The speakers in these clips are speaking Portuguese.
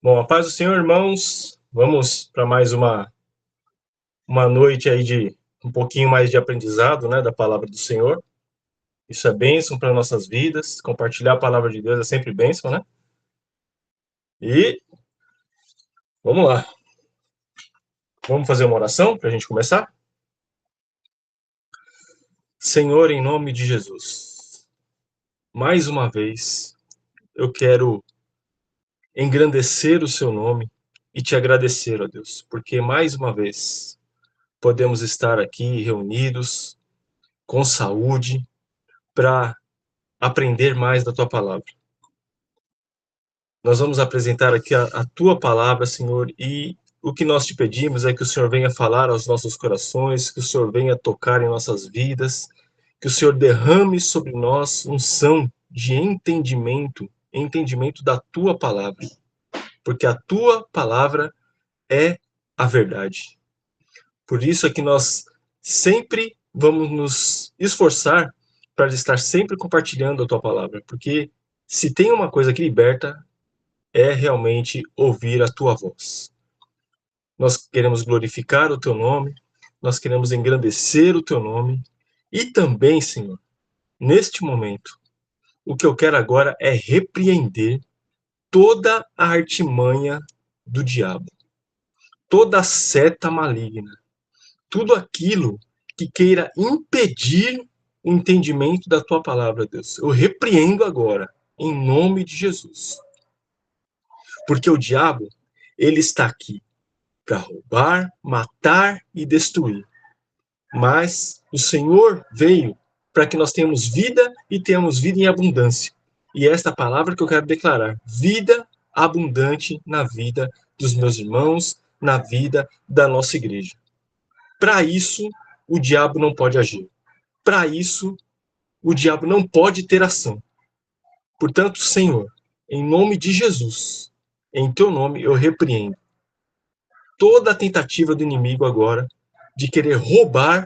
Bom, a paz do Senhor, irmãos. Vamos para mais uma noite aí de um pouquinho mais de aprendizado, né, da palavra do Senhor. Isso é bênção para nossas vidas. Compartilhar a palavra de Deus é sempre bênção, né? E vamos lá. Vamos fazer uma oração para a gente começar? Senhor, em nome de Jesus, mais uma vez eu quero engrandecer o seu nome e te agradecer, ó Deus, porque mais uma vez podemos estar aqui reunidos com saúde para aprender mais da tua palavra. Nós vamos apresentar aqui a tua palavra, Senhor, e o que nós te pedimos é que o Senhor venha falar aos nossos corações, que o Senhor venha tocar em nossas vidas, que o Senhor derrame sobre nós unção de entendimento da tua palavra, porque a tua palavra é a verdade. Por isso é que nós sempre vamos nos esforçar para estar sempre compartilhando a tua palavra, porque se tem uma coisa que liberta, é realmente ouvir a tua voz. Nós queremos glorificar o teu nome, nós queremos engrandecer o teu nome, e também, Senhor, neste momento, o que eu quero agora é repreender toda a artimanha do diabo, toda a seta maligna, tudo aquilo que queira impedir o entendimento da tua palavra, Deus. Eu repreendo agora, em nome de Jesus. Porque o diabo, ele está aqui para roubar, matar e destruir. Mas o Senhor veio para que nós tenhamos vida e tenhamos vida em abundância. E é esta palavra que eu quero declarar: vida abundante na vida dos meus irmãos, na vida da nossa igreja. Para isso, o diabo não pode agir. Para isso, o diabo não pode ter ação. Portanto, Senhor, em nome de Jesus, em teu nome eu repreendo toda a tentativa do inimigo agora de querer roubar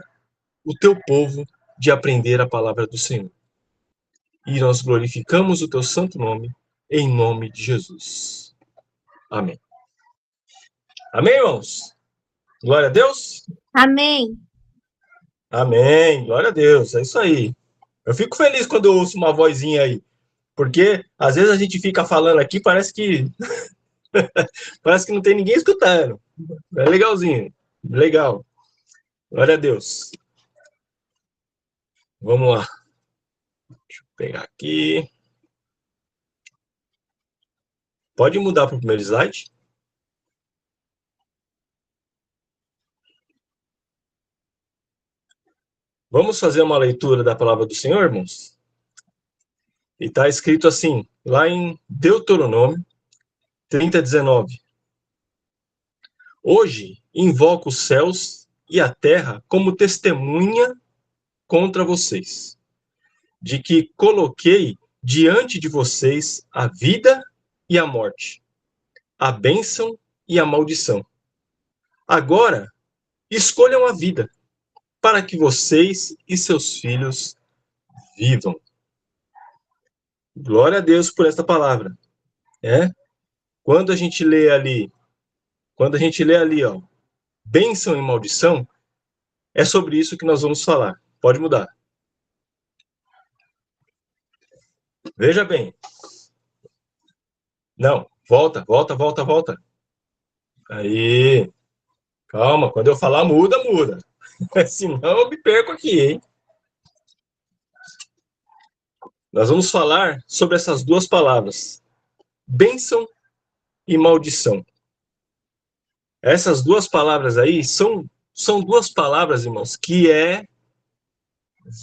o teu povo de aprender a palavra do Senhor. E nós glorificamos o teu santo nome, em nome de Jesus. Amém. Amém, irmãos? Glória a Deus? Amém. Amém. Glória a Deus. É isso aí. Eu fico feliz quando eu ouço uma vozinha aí, porque às vezes a gente fica falando aqui, parece que não tem ninguém escutando. É legalzinho. Legal. Glória a Deus. Vamos lá. Deixa eu pegar aqui. Pode mudar para o primeiro slide? Vamos fazer uma leitura da palavra do Senhor, irmãos? E está escrito assim, lá em Deuteronômio 30:19. Hoje invoco os céus e a terra como testemunha contra vocês, de que coloquei diante de vocês a vida e a morte, a bênção e a maldição. Agora, escolham a vida, para que vocês e seus filhos vivam. Glória a Deus por esta palavra. É? Quando a gente lê ali, ó, bênção e maldição, é sobre isso que nós vamos falar. Pode mudar. Veja bem. Não, volta. Aí, calma, quando eu falar muda. Senão eu me perco aqui, hein? Nós vamos falar sobre essas duas palavras, bênção e maldição. Essas duas palavras aí são duas palavras, irmãos, que é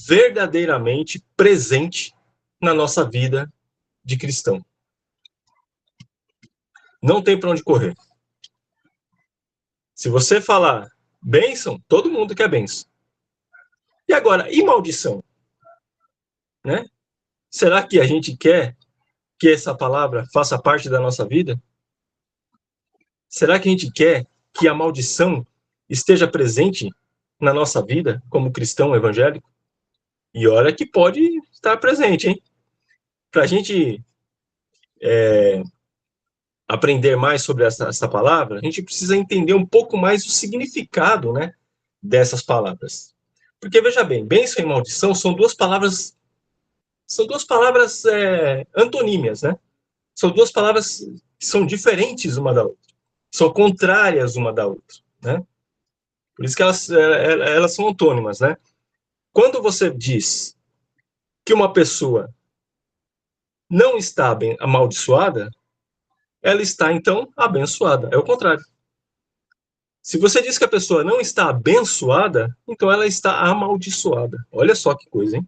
verdadeiramente presente na nossa vida de cristão. Não tem para onde correr. Se você falar bênção, todo mundo quer bênção. E agora, e maldição? Né? Será que a gente quer que essa palavra faça parte da nossa vida? Será que a gente quer que a maldição esteja presente na nossa vida como cristão evangélico? E olha que pode estar presente, hein? Para a gente aprender mais sobre essa palavra, a gente precisa entender um pouco mais o significado, né, dessas palavras. Porque, veja bem, bênção e maldição são duas palavras antonímias, né? São duas palavras que são diferentes uma da outra, são contrárias uma da outra, né? Por isso que elas são antônimas, né? Quando você diz que uma pessoa não está amaldiçoada, ela está, então, abençoada. É o contrário. Se você diz que a pessoa não está abençoada, então ela está amaldiçoada. Olha só que coisa, hein?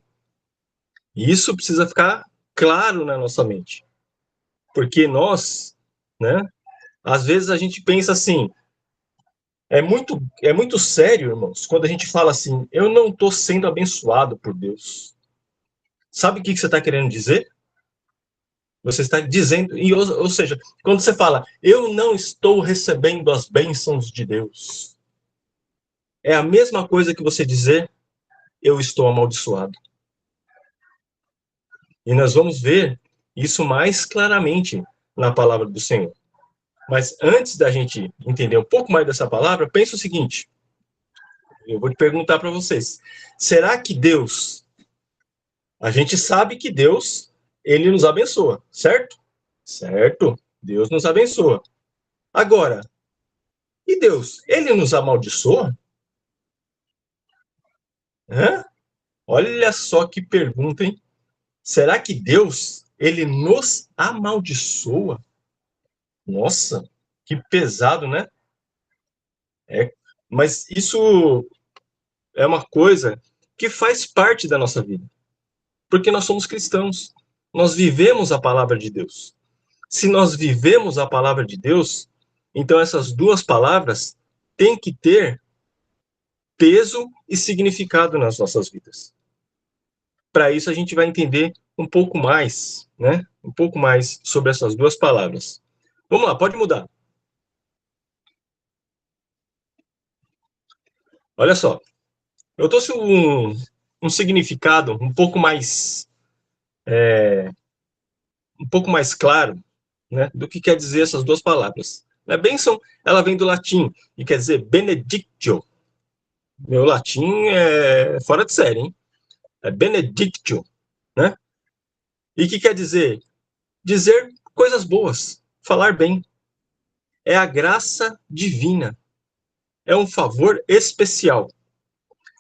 E isso precisa ficar claro na nossa mente. Porque nós, né, às vezes a gente pensa assim, é muito sério, irmãos, quando a gente fala assim, eu não estou sendo abençoado por Deus. Sabe o que você está querendo dizer? Você está dizendo, ou seja, quando você fala, eu não estou recebendo as bênçãos de Deus, é a mesma coisa que você dizer, eu estou amaldiçoado. E nós vamos ver isso mais claramente na palavra do Senhor. Mas antes da gente entender um pouco mais dessa palavra, pense o seguinte, eu vou te perguntar para vocês, será que Deus, a gente sabe que Deus, ele nos abençoa, certo? Certo, Deus nos abençoa. Agora, e Deus, ele nos amaldiçoa? Hã? Olha só que pergunta, hein? Será que Deus, ele nos amaldiçoa? Nossa, que pesado, né? Mas isso é uma coisa que faz parte da nossa vida, porque nós somos cristãos. Nós vivemos a palavra de Deus. Se nós vivemos a palavra de Deus, então essas duas palavras têm que ter peso e significado nas nossas vidas. Para isso, a gente vai entender um pouco mais, né? Um pouco mais sobre essas duas palavras. Vamos lá, pode mudar. Olha só, eu trouxe um significado um pouco mais claro, né, do que quer dizer essas duas palavras. A bênção, ela vem do latim e quer dizer benedictio. Meu latim é fora de série, hein? É benedictio, né? E que quer dizer? Dizer coisas boas, falar bem. É a graça divina. É um favor especial.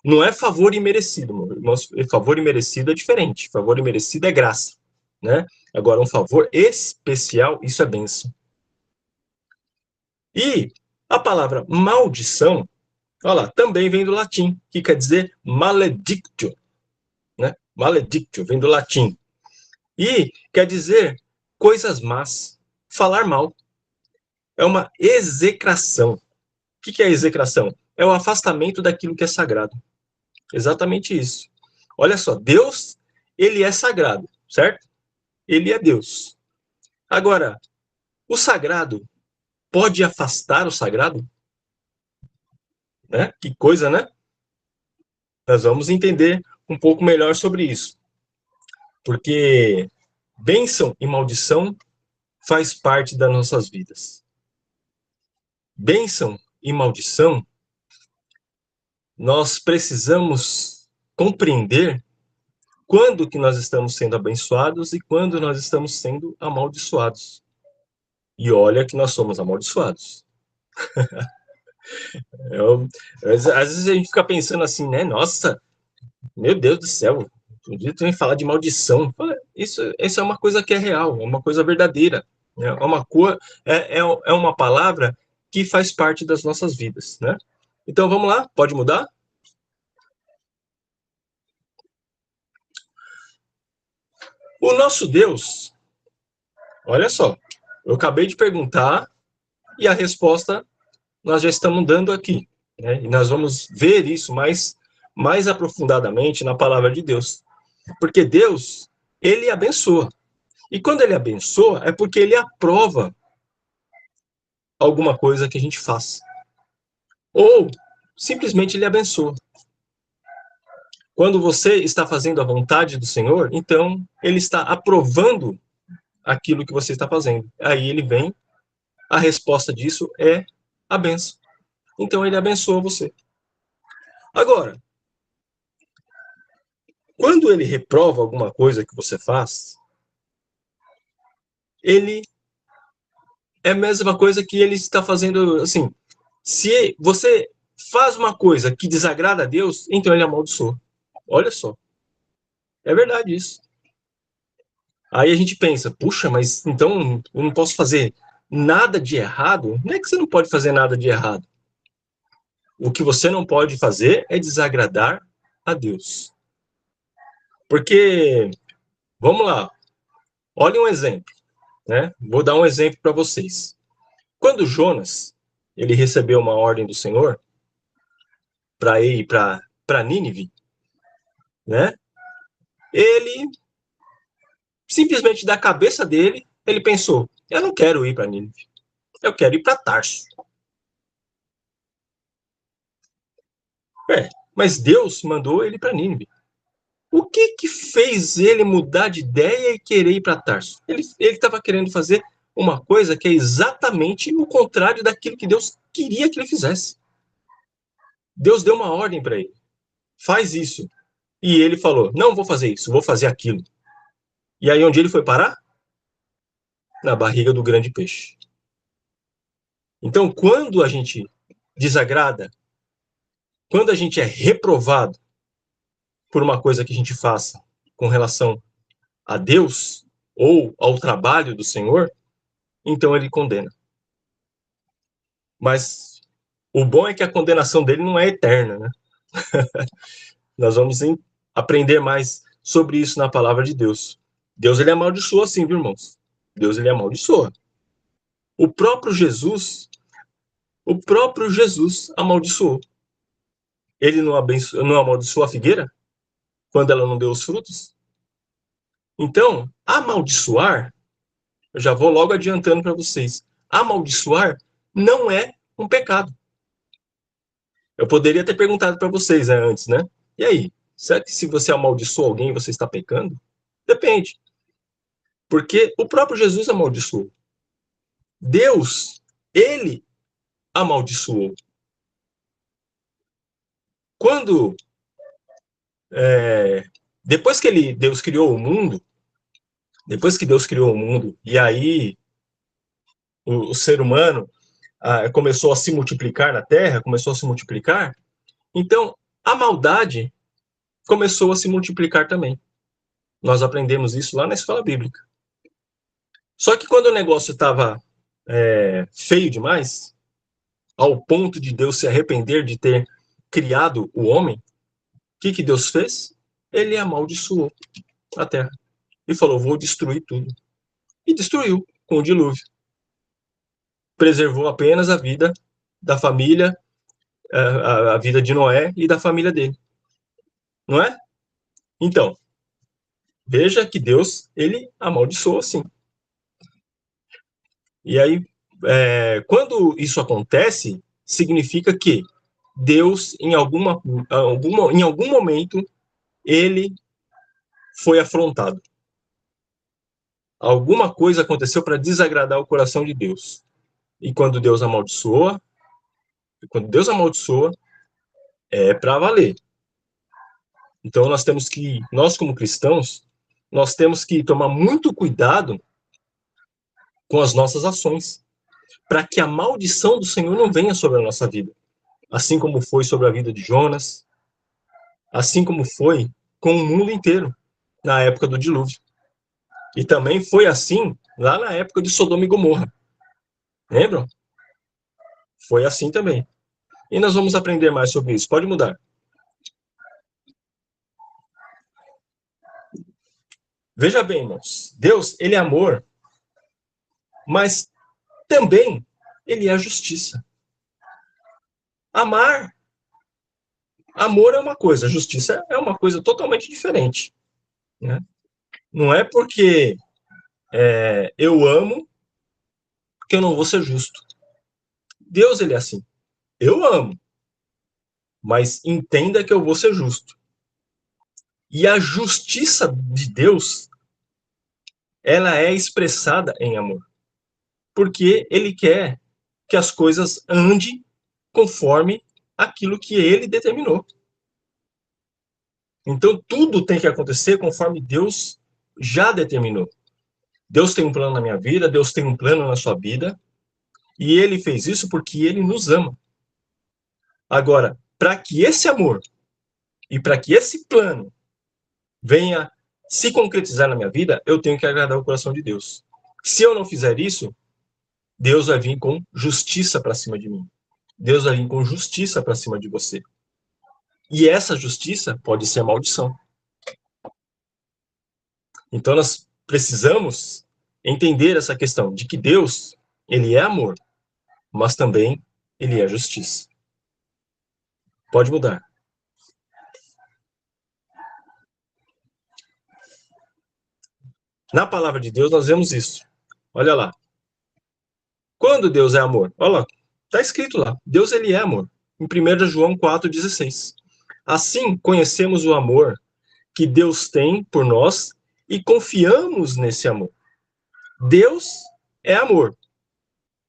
Não é favor imerecido. Favor imerecido é diferente. Favor imerecido é graça, né? Agora, um favor especial, isso é bênção. E a palavra maldição, olha lá, também vem do latim, que quer dizer maledictio, né? Maledictio vem do latim. E quer dizer coisas más, falar mal. É uma execração. O que é execração? É o afastamento daquilo que é sagrado. Exatamente isso. Olha só, Deus, ele é sagrado, certo? Ele é Deus. Agora, o sagrado pode afastar o sagrado? Né? Que coisa, né? Nós vamos entender um pouco melhor sobre isso. Porque bênção e maldição faz parte das nossas vidas. Bênção e maldição, nós precisamos compreender quando que nós estamos sendo abençoados e quando nós estamos sendo amaldiçoados. E olha que nós somos amaldiçoados. Às vezes a gente fica pensando assim, né? Nossa, meu Deus do céu, podia também falar de maldição. Isso é uma coisa que é real, é uma coisa verdadeira. Né? É uma palavra que faz parte das nossas vidas, né? Então vamos lá, pode mudar? O nosso Deus, olha só, eu acabei de perguntar e a resposta nós já estamos dando aqui. Né? E nós vamos ver isso mais aprofundadamente na palavra de Deus. Porque Deus, ele abençoa. E quando ele abençoa, é porque ele aprova alguma coisa que a gente faz. Ou simplesmente ele abençoa. Quando você está fazendo a vontade do Senhor, então ele está aprovando aquilo que você está fazendo. Aí ele vem a resposta disso é a bênção. Então ele abençoa você. Agora, quando ele reprova alguma coisa que você faz, ele é a mesma coisa que ele está fazendo, assim, se você faz uma coisa que desagrada a Deus, então ele amaldiçoa. Olha só. É verdade isso. Aí a gente pensa, puxa, mas então eu não posso fazer nada de errado? Não é que você não pode fazer nada de errado. O que você não pode fazer é desagradar a Deus. Porque, vamos lá, olha um exemplo, né? Vou dar um exemplo para vocês. Quando Jonas, ele recebeu uma ordem do Senhor para ir para Nínive, né? Ele simplesmente da cabeça dele, ele pensou: eu não quero ir para Nínive, eu quero ir para Tarso. Mas Deus mandou ele para Nínive. O que fez ele mudar de ideia e querer ir para Tarso? Ele estava querendo fazer uma coisa que é exatamente o contrário daquilo que Deus queria que ele fizesse. Deus deu uma ordem para ele: faz isso. E ele falou: não vou fazer isso, vou fazer aquilo. E aí onde ele foi parar? Na barriga do grande peixe. Então, quando a gente desagrada, quando a gente é reprovado por uma coisa que a gente faça com relação a Deus ou ao trabalho do Senhor, então ele condena. Mas o bom é que a condenação dele não é eterna, né? Nós vamos aprender mais sobre isso na palavra de Deus. Deus, ele amaldiçoa sim, viu, irmãos? Deus, ele amaldiçoa. O próprio Jesus, amaldiçoou. Ele não amaldiçoou a figueira quando ela não deu os frutos? Então, amaldiçoar, eu já vou logo adiantando para vocês, amaldiçoar não é um pecado. Eu poderia ter perguntado para vocês antes, né? E aí, será que se você amaldiçoa alguém, você está pecando? Depende. Porque o próprio Jesus amaldiçoou. Deus, ele amaldiçoou. Quando, depois que Deus criou o mundo, e aí o ser humano começou a se multiplicar na Terra, então a maldade começou a se multiplicar também. Nós aprendemos isso lá na escola bíblica. Só que quando o negócio estava feio demais, ao ponto de Deus se arrepender de ter criado o homem, o que Deus fez? Ele amaldiçoou a terra e falou: vou destruir tudo. E destruiu com o dilúvio. Preservou apenas a vida da família, a vida de Noé e da família dele. Não é? Então, veja que Deus, ele amaldiçoou sim. E aí, quando isso acontece, significa que Deus, em algum momento, ele foi afrontado. Alguma coisa aconteceu para desagradar o coração de Deus. E quando Deus amaldiçoa, é para valer. Então nós como cristãos, nós temos que tomar muito cuidado com as nossas ações, para que a maldição do Senhor não venha sobre a nossa vida. Assim como foi sobre a vida de Jonas, assim como foi com o mundo inteiro na época do dilúvio. E também foi assim lá na época de Sodoma e Gomorra. Lembram? Foi assim também. E nós vamos aprender mais sobre isso. Pode mudar. Veja bem, irmãos. Deus, ele é amor, mas também ele é justiça. Amor é uma coisa, justiça é uma coisa totalmente diferente. Né? Não é porque eu amo que eu não vou ser justo. Deus, ele é assim. Eu amo, mas entenda que eu vou ser justo. E a justiça de Deus, ela é expressada em amor. porque ele quer que as coisas andem conforme aquilo que ele determinou. Então, tudo tem que acontecer conforme Deus já determinou. Deus tem um plano na minha vida, Deus tem um plano na sua vida, e ele fez isso porque ele nos ama. Agora, para que esse amor e para que esse plano venha se concretizar na minha vida, eu tenho que agradar o coração de Deus. Se eu não fizer isso, Deus vai vir com justiça para cima de mim. Deus vai vir com justiça para cima de você. E essa justiça pode ser maldição. Então nós precisamos entender essa questão de que Deus, ele é amor, mas também ele é justiça. Pode mudar. Na palavra de Deus nós vemos isso. Olha lá. Quando Deus é amor? Olha lá. Está escrito lá. Deus, ele é amor. Em 1 João 4,16. Assim conhecemos o amor que Deus tem por nós e confiamos nesse amor. Deus é amor.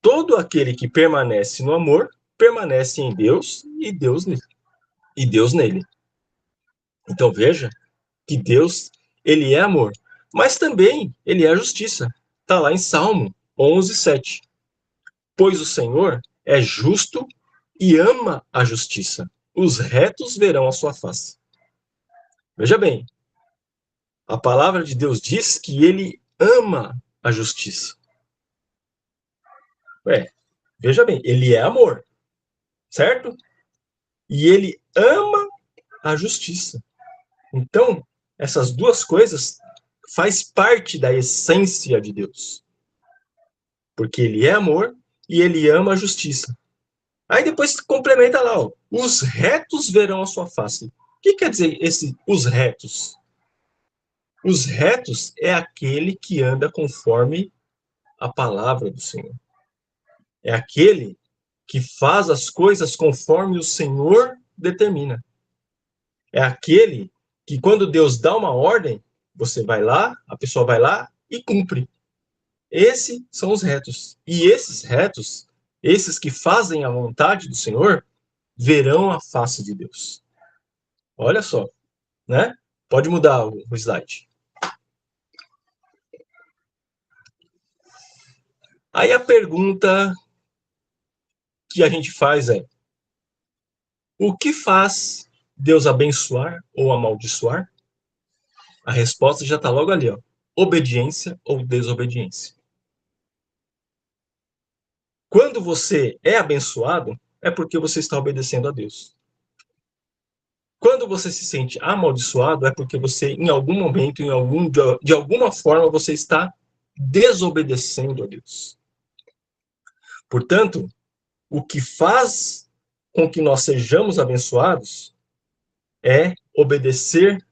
Todo aquele que permanece no amor, permanece em Deus e Deus nele. Então veja que Deus, ele é amor, mas também ele é justiça. Está lá em Salmo 11:7. Pois o Senhor é justo e ama a justiça. Os retos verão a sua face. Veja bem, a palavra de Deus diz que ele ama a justiça. Veja bem, ele é amor, certo? E ele ama a justiça. Então, essas duas coisas faz parte da essência de Deus. Porque ele é amor e ele ama a justiça. Aí depois complementa lá, ó, os retos verão a sua face. O que quer dizer os retos? Os retos é aquele que anda conforme a palavra do Senhor. É aquele que faz as coisas conforme o Senhor determina. É aquele que quando Deus dá uma ordem, você vai lá, a pessoa vai lá e cumpre. Esses são os retos. E esses retos, esses que fazem a vontade do Senhor, verão a face de Deus. Olha só, né? Pode mudar o slide. Aí a pergunta que a gente faz é: o que faz Deus abençoar ou amaldiçoar? A resposta já está logo ali, ó. Obediência ou desobediência. Quando você é abençoado, é porque você está obedecendo a Deus. Quando você se sente amaldiçoado, é porque você, em algum momento, de alguma forma, você está desobedecendo a Deus. Portanto, o que faz com que nós sejamos abençoados é obedecer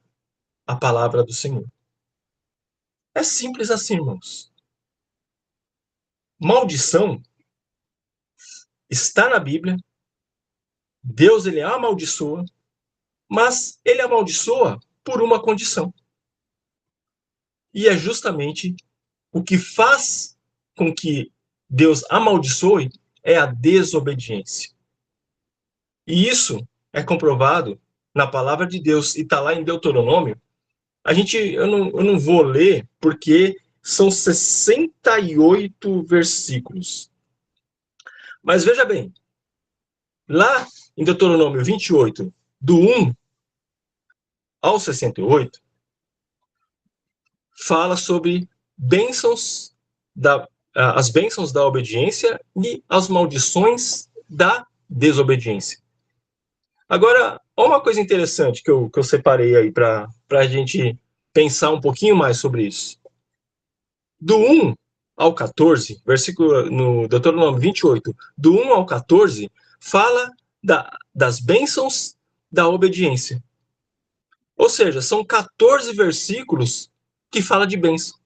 a palavra do Senhor. É simples assim, irmãos. Maldição está na Bíblia. Deus, ele amaldiçoa, mas ele amaldiçoa por uma condição. E é justamente o que faz com que Deus amaldiçoe é a desobediência. E isso é comprovado na palavra de Deus e está lá em Deuteronômio. Eu não vou ler porque são 68 versículos. Mas veja bem, lá em Deuteronômio 28, do 1 ao 68, fala sobre bênçãos as bênçãos da obediência e as maldições da desobediência. Agora, uma coisa interessante que eu separei aí para a gente pensar um pouquinho mais sobre isso. Do 1 ao 14, versículo no Deuteronômio 28, do 1 ao 14, fala das bênçãos da obediência. Ou seja, são 14 versículos que fala de bênção.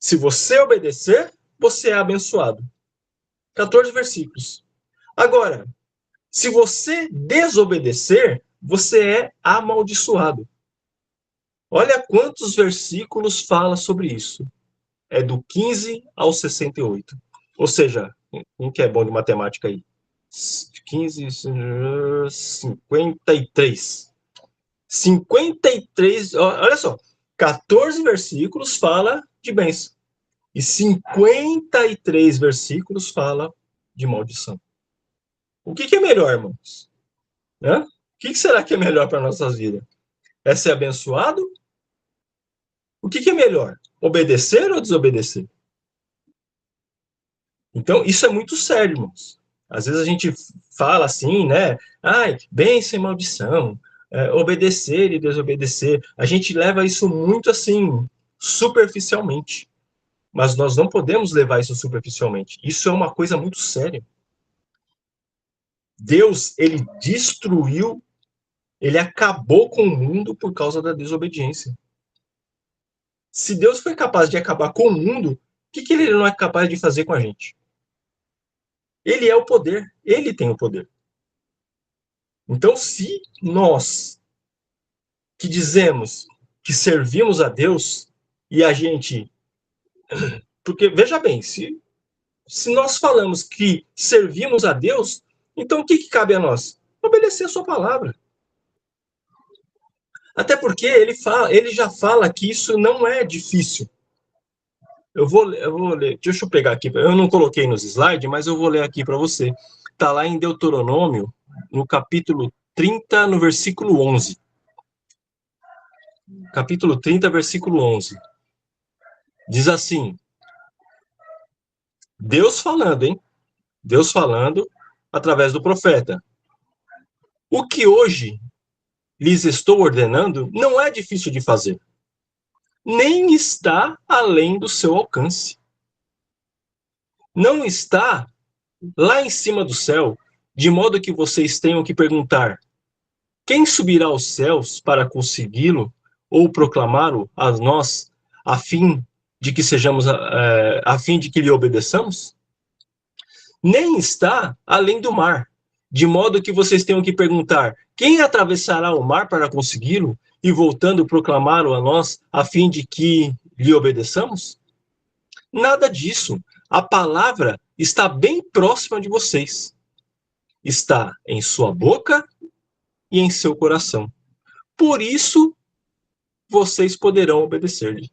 Se você obedecer, você é abençoado. 14 versículos. Agora, se você desobedecer, você é amaldiçoado. Olha quantos versículos fala sobre isso. É do 15 ao 68. Ou seja, quem que é bom de matemática aí? 15, 53. 53, olha só, 14 versículos fala de bênção. E 53 versículos fala de maldição. O que é melhor, irmãos? O que será que é melhor para nossas vidas? É ser abençoado? O que é melhor? Obedecer ou desobedecer? Então, isso é muito sério, irmãos. Às vezes a gente fala assim, né? Ai, bênção e maldição, obedecer e desobedecer. A gente leva isso muito assim, superficialmente. Mas nós não podemos levar isso superficialmente. Isso é uma coisa muito séria. Deus, ele destruiu, ele acabou com o mundo por causa da desobediência. Se Deus foi capaz de acabar com o mundo, o que ele não é capaz de fazer com a gente? Ele é o poder, ele tem o poder. Então, se nós que dizemos que servimos a Deus e a gente. Porque, veja bem, se nós falamos que servimos a Deus, então o que cabe a nós? Obedecer a sua palavra. Até porque ele já fala que isso não é difícil. Eu vou ler, deixa eu pegar aqui, eu não coloquei nos slides, mas eu vou ler aqui para você. Está lá em Deuteronômio, no capítulo 30, no versículo 11. Capítulo 30, versículo 11. Diz assim, Deus falando, hein? Deus falando através do profeta. O que hoje lhes estou ordenando não é difícil de fazer, nem está além do seu alcance. Não está lá em cima do céu, de modo que vocês tenham que perguntar: quem subirá aos céus para consegui-lo ou proclamá-lo a nós, a fim de que sejamos, a fim de que lhe obedeçamos? Nem está além do mar, de modo que vocês tenham que perguntar: quem atravessará o mar para consegui-lo e voltando proclamá-lo a nós, a fim de que lhe obedeçamos? Nada disso. A palavra está bem próxima de vocês. Está em sua boca e em seu coração. Por isso, vocês poderão obedecer-lhe.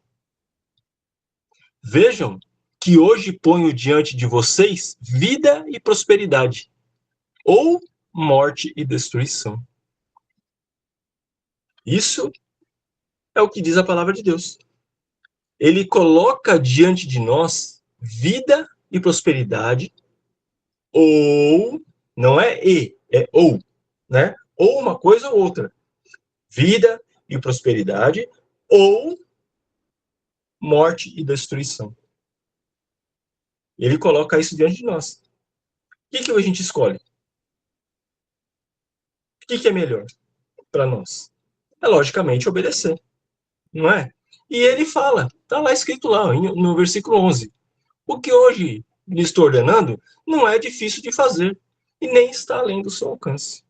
Vejam que hoje ponho diante de vocês vida e prosperidade, ou morte e destruição. Isso é o que diz a palavra de Deus. Ele coloca diante de nós vida e prosperidade, ou, não é é ou, né? Ou uma coisa ou outra. Vida e prosperidade, ou morte e destruição. Ele coloca isso diante de nós. O que a gente escolhe? O que é melhor para nós? É, logicamente, obedecer, não é? E ele fala, está lá escrito lá, no versículo 11, o que hoje lhe estou ordenando não é difícil de fazer e nem está além do seu alcance.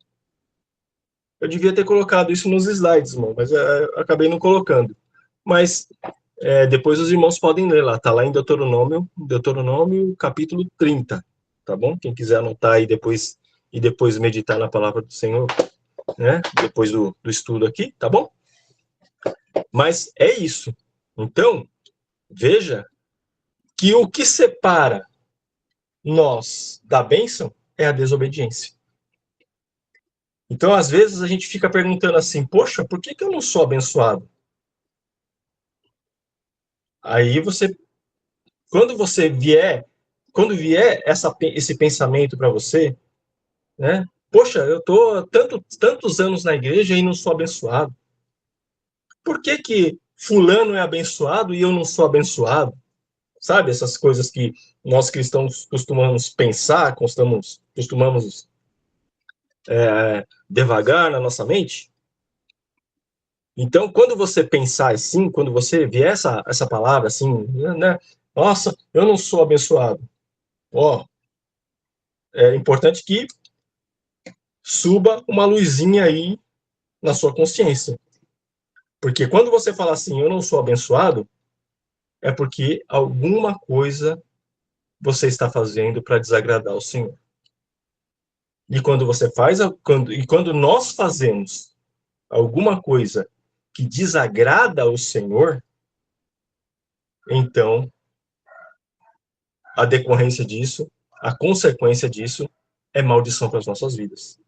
Eu devia ter colocado isso nos slides, irmão, mas acabei não colocando. Mas depois os irmãos podem ler lá, está lá em Deuteronômio capítulo 30, tá bom? Quem quiser anotar aí depois e depois meditar na palavra do Senhor, né? Depois do estudo aqui, tá bom? Mas é isso. Então, veja que o que separa nós da bênção é a desobediência. Então, às vezes, a gente fica perguntando assim, poxa, por que eu não sou abençoado? Aí quando vier esse pensamento para você, né? Poxa, eu estou tantos anos na igreja e não sou abençoado. Por que fulano é abençoado e eu não sou abençoado? Sabe, essas coisas que nós cristãos costumamos pensar, costumamos devagar na nossa mente. Então, quando você pensar assim, quando você vier essa palavra assim, né? Nossa, eu não sou abençoado. Ó, é importante que suba uma luzinha aí na sua consciência. Porque quando você fala assim, eu não sou abençoado, é porque alguma coisa você está fazendo para desagradar o Senhor? E quando você faz, quando nós fazemos alguma coisa que desagrada ao Senhor, então a decorrência disso, a consequência disso é maldição para as nossas vidas.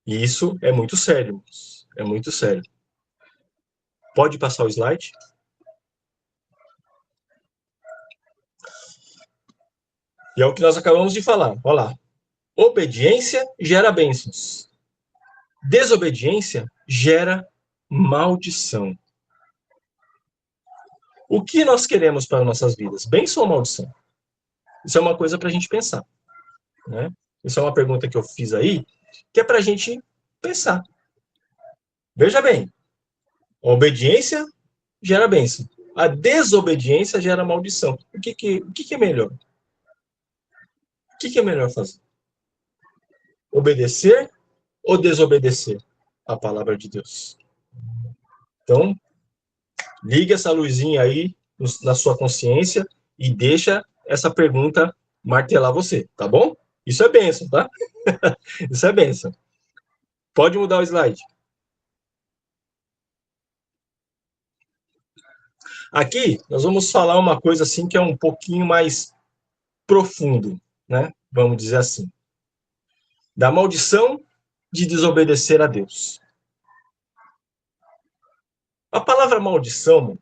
E isso é muito sério. É muito sério. Pode passar o slide? E é o que nós acabamos de falar. Olha lá. Obediência gera bênçãos. Desobediência gera maldição. O que nós queremos para nossas vidas? Bênção ou maldição? Isso é uma coisa para a gente pensar. Né? Isso é uma pergunta que eu fiz aí, que é para a gente pensar. Veja bem, a obediência gera bênção. A desobediência gera maldição. O que é melhor? O que é melhor fazer? Obedecer ou desobedecer a palavra de Deus? Então, liga essa luzinha aí na sua consciência e deixa essa pergunta martelar você, tá bom? Isso é bênção, tá? Isso é bênção. Pode mudar o slide. Aqui, nós vamos falar uma coisa assim que é um pouquinho mais profundo, né? Vamos dizer assim. Da maldição de desobedecer a Deus. A palavra maldição,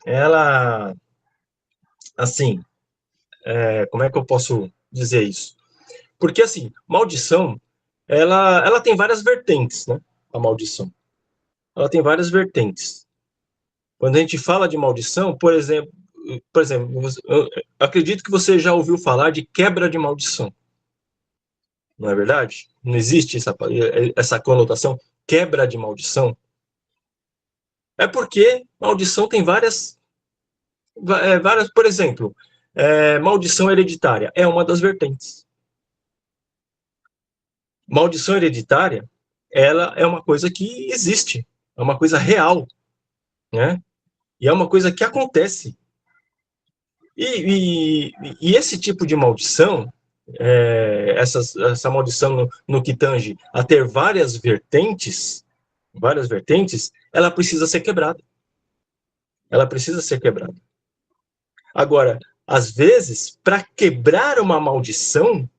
ela, assim, como é que eu posso dizer isso? Porque, assim, maldição, ela tem várias vertentes, né? A maldição. Ela tem várias vertentes. Quando a gente fala de maldição, por exemplo, eu acredito que você já ouviu falar de quebra de maldição. Não é verdade? Não existe essa conotação, quebra de maldição. É porque maldição tem várias, por exemplo, maldição hereditária é uma das vertentes. Maldição hereditária, ela é uma coisa que existe, é uma coisa real, né? E é uma coisa que acontece. E esse tipo de maldição, essa maldição no que tange a ter várias vertentes, ela precisa ser quebrada. Ela precisa ser quebrada. Agora, às vezes, para quebrar uma maldição,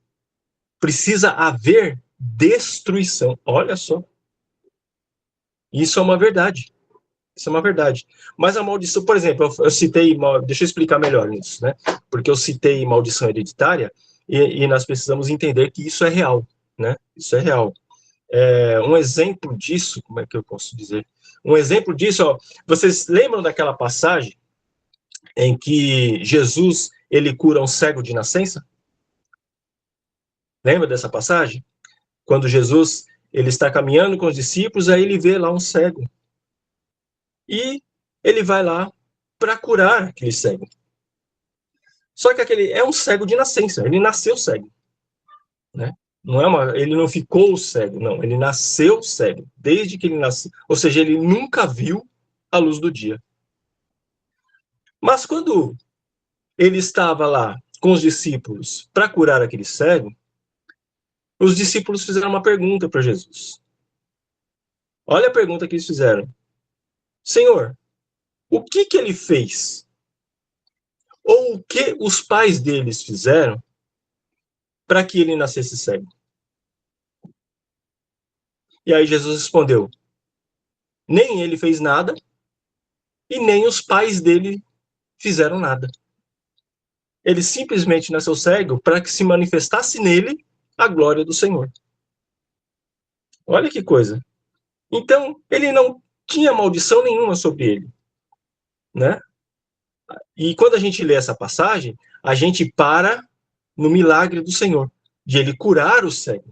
precisa haver destruição. Olha só. Isso é uma verdade. Isso é uma verdade. Mas a maldição, por exemplo, eu citei, deixa eu explicar melhor isso, né? Porque eu citei maldição hereditária e nós precisamos entender que isso é real, né? Isso é real. Um exemplo disso, como é que eu posso dizer? Um exemplo disso, ó, vocês lembram daquela passagem em que Jesus ele cura um cego de nascença? Lembra dessa passagem? Quando Jesus ele está caminhando com os discípulos, aí ele vê lá um cego. E ele vai lá para curar aquele cego. Só que aquele é um cego de nascença, ele nasceu cego, né? Ele não ficou cego, não, ele nasceu cego, desde que ele nasceu, ou seja, ele nunca viu a luz do dia. Mas quando ele estava lá com os discípulos para curar aquele cego, os discípulos fizeram uma pergunta para Jesus. Olha a pergunta que eles fizeram. Senhor, o que ele fez? Ou o que os pais deles fizeram para que ele nascesse cego? E aí Jesus respondeu: nem ele fez nada e nem os pais dele fizeram nada. Ele simplesmente nasceu cego para que se manifestasse nele a glória do Senhor. Olha que coisa. Então, ele não tinha maldição nenhuma sobre ele, né? E quando a gente lê essa passagem, a gente para no milagre do Senhor, de ele curar o cego.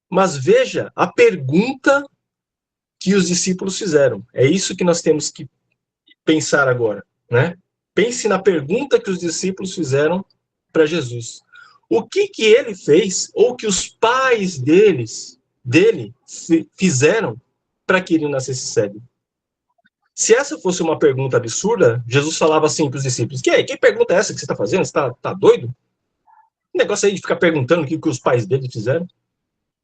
Mas veja a pergunta que os discípulos fizeram. É isso que nós temos que pensar agora, né? Pense na pergunta que os discípulos fizeram para Jesus. O que ele fez ou que os pais dele fizeram para que ele nascesse cego? Se essa fosse uma pergunta absurda, Jesus falava assim para os discípulos: que pergunta é essa que você está fazendo? Você tá doido? O negócio aí de ficar perguntando o que os pais dele fizeram.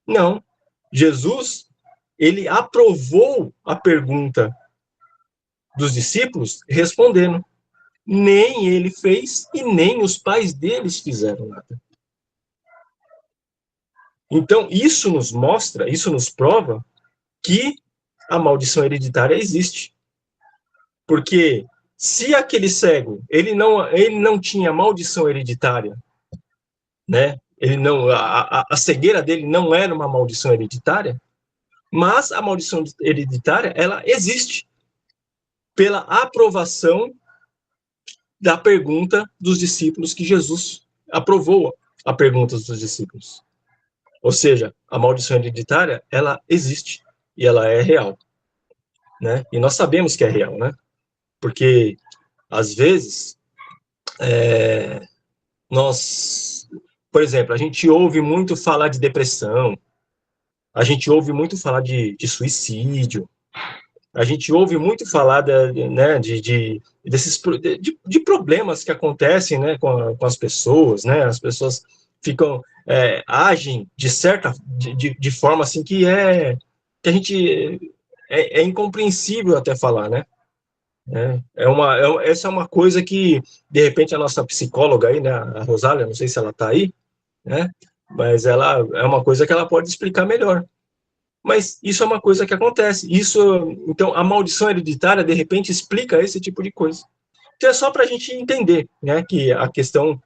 Não. Jesus, ele aprovou a pergunta dos discípulos respondendo. Nem ele fez e nem os pais deles fizeram nada. Então, isso nos mostra, isso nos prova que a maldição hereditária existe. Porque se aquele cego, ele não tinha maldição hereditária, né? Ele não, a cegueira dele não era uma maldição hereditária, mas a maldição hereditária, ela existe pela aprovação da pergunta dos discípulos, que Jesus aprovou a pergunta dos discípulos. Ou seja, a maldição hereditária, ela existe e ela é real, né? E nós sabemos que é real, né? Porque às vezes nós, por exemplo, a gente ouve muito falar de depressão, a gente ouve muito falar de suicídio, a gente ouve muito falar né, de problemas que acontecem, né, com as pessoas, né? As pessoas ficam agem de forma assim que a gente é incompreensível até falar, né? Essa é uma coisa que de repente a nossa psicóloga aí, né, a Rosália, não sei se ela está aí, né? Mas ela é uma coisa que ela pode explicar melhor. Mas isso é uma coisa que acontece. Então, a maldição hereditária, de repente, explica esse tipo de coisa. Então, é só para a gente entender, né, que a questão...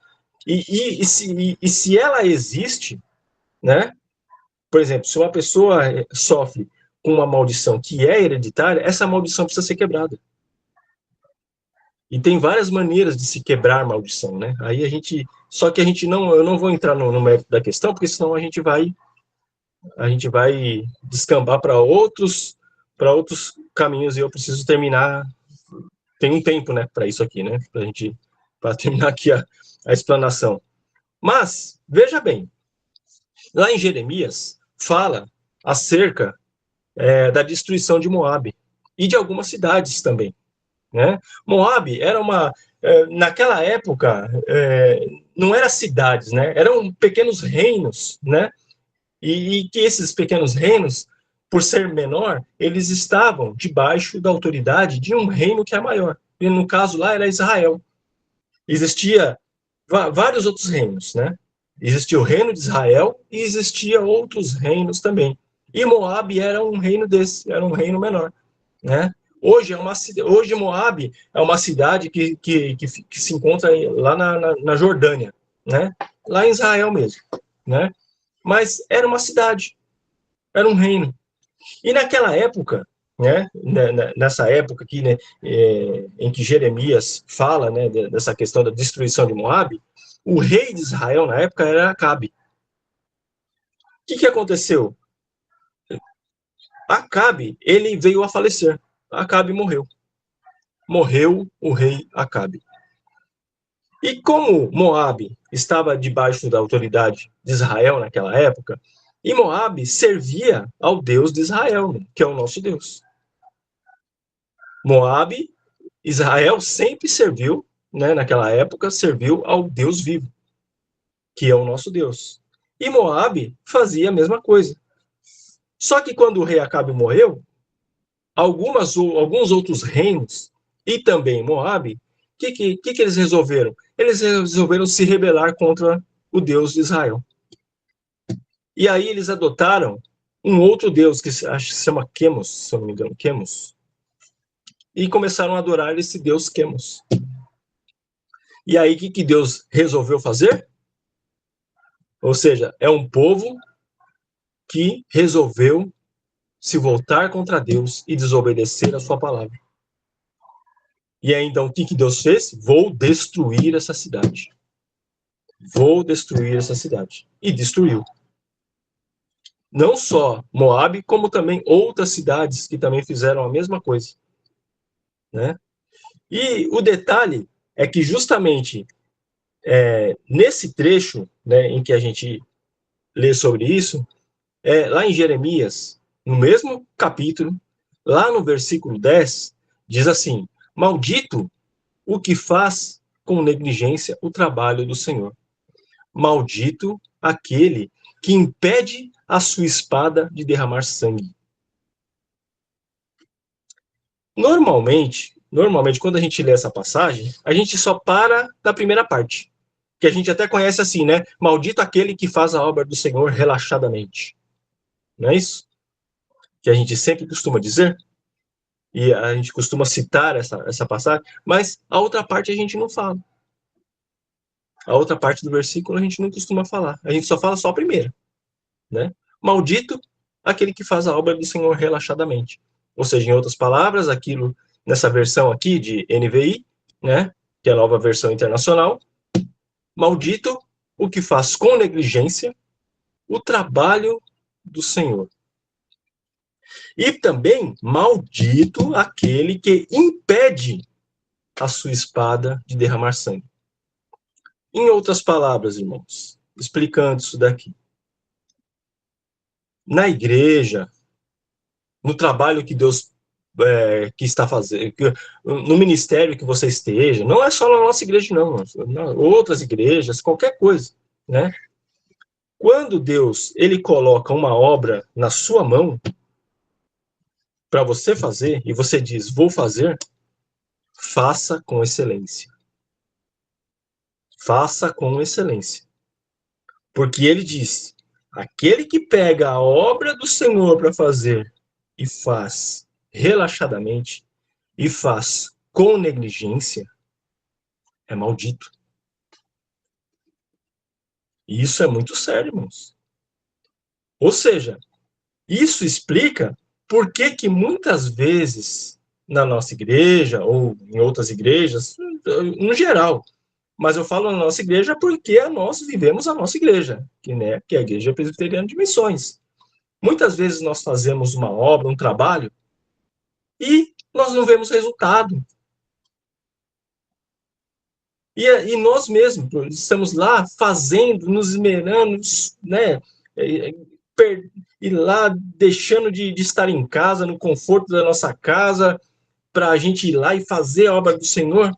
se ela existe, né? Por exemplo, se uma pessoa sofre com uma maldição que é hereditária, essa maldição precisa ser quebrada. E tem várias maneiras de se quebrar a maldição, né? Aí só que eu não vou entrar no mérito da questão, porque senão a gente vai descambar para outros caminhos, e eu preciso terminar. Tem um tempo, né, para isso aqui, né, para terminar aqui a explanação. Mas veja bem, lá em Jeremias fala acerca da destruição de Moabe e de algumas cidades também, né? Moabe era naquela época não era cidades, né? Eram pequenos reinos, né? E que esses pequenos reinos, por ser menor, eles estavam debaixo da autoridade de um reino que é maior. E no caso lá era Israel. Existia vários outros reinos, né? Existia o reino de Israel e existia outros reinos também. E Moabe era um reino desse, era um reino menor, né? Hoje Moabe é uma cidade que se encontra lá na Jordânia, né? Lá em Israel mesmo, né? Mas era uma cidade, era um reino. E naquela época, né, nessa época aqui, né, em que Jeremias fala, né, dessa questão da destruição de Moabe, o rei de Israel na época era Acabe. O que aconteceu? Acabe, ele veio a falecer. Acabe morreu. Morreu o rei Acabe. E como Moabe estava debaixo da autoridade de Israel naquela época, e Moabe servia ao Deus de Israel, que é o nosso Deus. Moabe, Israel sempre serviu, né, naquela época, serviu ao Deus vivo, que é o nosso Deus. E Moabe fazia a mesma coisa. Só que quando o rei Acabe morreu, alguns outros reinos, e também Moabe, o que eles resolveram? Eles resolveram se rebelar contra o Deus de Israel. E aí eles adotaram um outro Deus, que acho que se chama Quemos, se eu não me engano, Quemos, e começaram a adorar esse Deus Quemos. E aí, o que Deus resolveu fazer? Ou seja, é um povo que resolveu se voltar contra Deus e desobedecer a sua palavra. E aí, então, o que Deus fez? Vou destruir essa cidade. Vou destruir essa cidade. E destruiu. Não só Moabe, como também outras cidades que também fizeram a mesma coisa, né? E o detalhe é que justamente nesse trecho, né, em que a gente lê sobre isso, lá em Jeremias, no mesmo capítulo, lá no versículo 10, Diz assim: maldito o que faz com negligência o trabalho do Senhor. Maldito aquele que impede a sua espada de derramar sangue. Normalmente, quando a gente lê essa passagem, a gente só para na primeira parte, que a gente até conhece assim, né? Maldito aquele que faz a obra do Senhor relaxadamente. Não é isso? Que a gente sempre costuma dizer, e a gente costuma citar essa passagem, mas a outra parte a gente não fala. A outra parte do versículo a gente não costuma falar. A gente só fala só a primeira, né? Maldito aquele que faz a obra do Senhor relaxadamente. Ou seja, em outras palavras, aquilo nessa versão aqui de NVI, né, que é a nova versão internacional, maldito o que faz com negligência o trabalho do Senhor. E também maldito aquele que impede a sua espada de derramar sangue. Em outras palavras, irmãos, explicando isso daqui. Na igreja, no trabalho que Deus que está fazendo, no ministério que você esteja, não é só na nossa igreja, não, outras igrejas, qualquer coisa, né? Quando Deus ele coloca uma obra na sua mão para você fazer e você diz vou fazer, faça com excelência. Faça com excelência. Porque ele diz: aquele que pega a obra do Senhor para fazer e faz relaxadamente e faz com negligência, é maldito. E isso é muito sério, irmãos. Ou seja, isso explica por que que muitas vezes na nossa igreja ou em outras igrejas, no geral, mas eu falo na nossa igreja porque nós vivemos a nossa igreja, que é a Igreja Presbiteriana de Missões. Muitas vezes nós fazemos uma obra, um trabalho, e nós não vemos resultado. E nós mesmos estamos lá fazendo, nos esmerando, né? E lá deixando de estar em casa, no conforto da nossa casa, para a gente ir lá e fazer a obra do Senhor.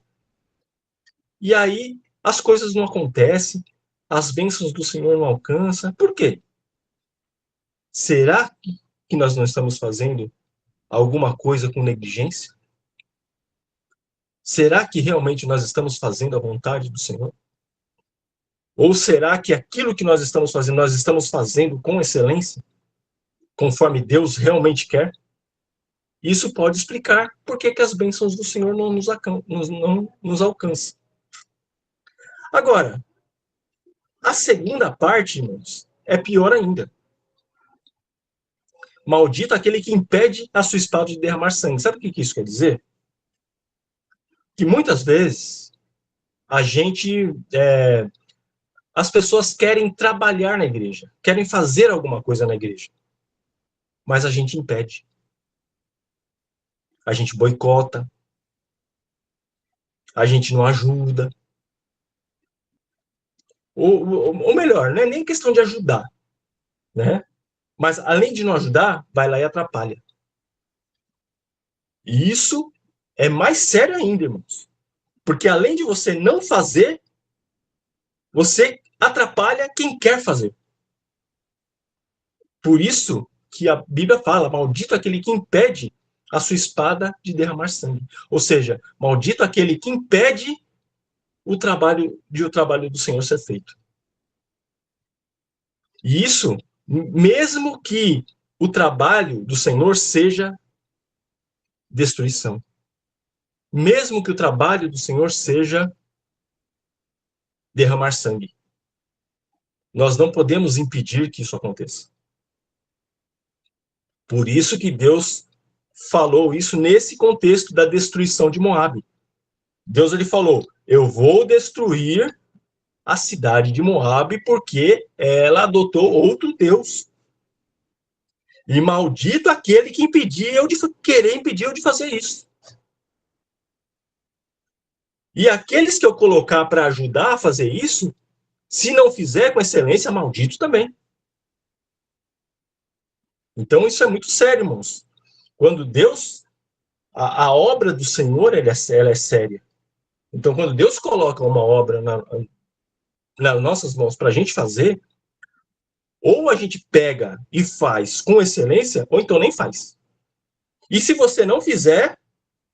E aí as coisas não acontecem, as bênçãos do Senhor não alcançam. Por quê? Será que nós não estamos fazendo alguma coisa com negligência? Será que realmente nós estamos fazendo a vontade do Senhor? Ou será que aquilo que nós estamos fazendo com excelência, conforme Deus realmente quer? Isso pode explicar por que as bênçãos do Senhor não nos alcançam. Agora, a segunda parte, irmãos, é pior ainda. Maldito aquele que impede a sua espada de derramar sangue. Sabe o que isso quer dizer? Que muitas vezes a gente as pessoas querem trabalhar na igreja, querem fazer alguma coisa na igreja, mas a gente impede. A gente boicota, a gente não ajuda. Ou melhor, não é nem questão de ajudar, né? Mas além de não ajudar, vai lá e atrapalha. E isso é mais sério ainda, irmãos. Porque além de você não fazer, você atrapalha quem quer fazer. Por isso que a Bíblia fala, maldito aquele que impede a sua espada de derramar sangue. Ou seja, maldito aquele que impede o trabalho do Senhor ser feito. E isso, mesmo que o trabalho do Senhor seja destruição. Mesmo que o trabalho do Senhor seja derramar sangue. Nós não podemos impedir que isso aconteça. Por isso que Deus falou isso nesse contexto da destruição de Moabe. Deus ele falou: eu vou destruir a cidade de Moabe porque ela adotou outro Deus. E maldito aquele que querer impedir eu de fazer isso. E aqueles que eu colocar para ajudar a fazer isso, se não fizer com excelência, maldito também. Então isso é muito sério, irmãos. Quando Deus A obra do Senhor, ela é séria. Então, quando Deus coloca uma obra nas nossas mãos para a gente fazer, ou a gente pega e faz com excelência, ou então nem faz. E se você não fizer,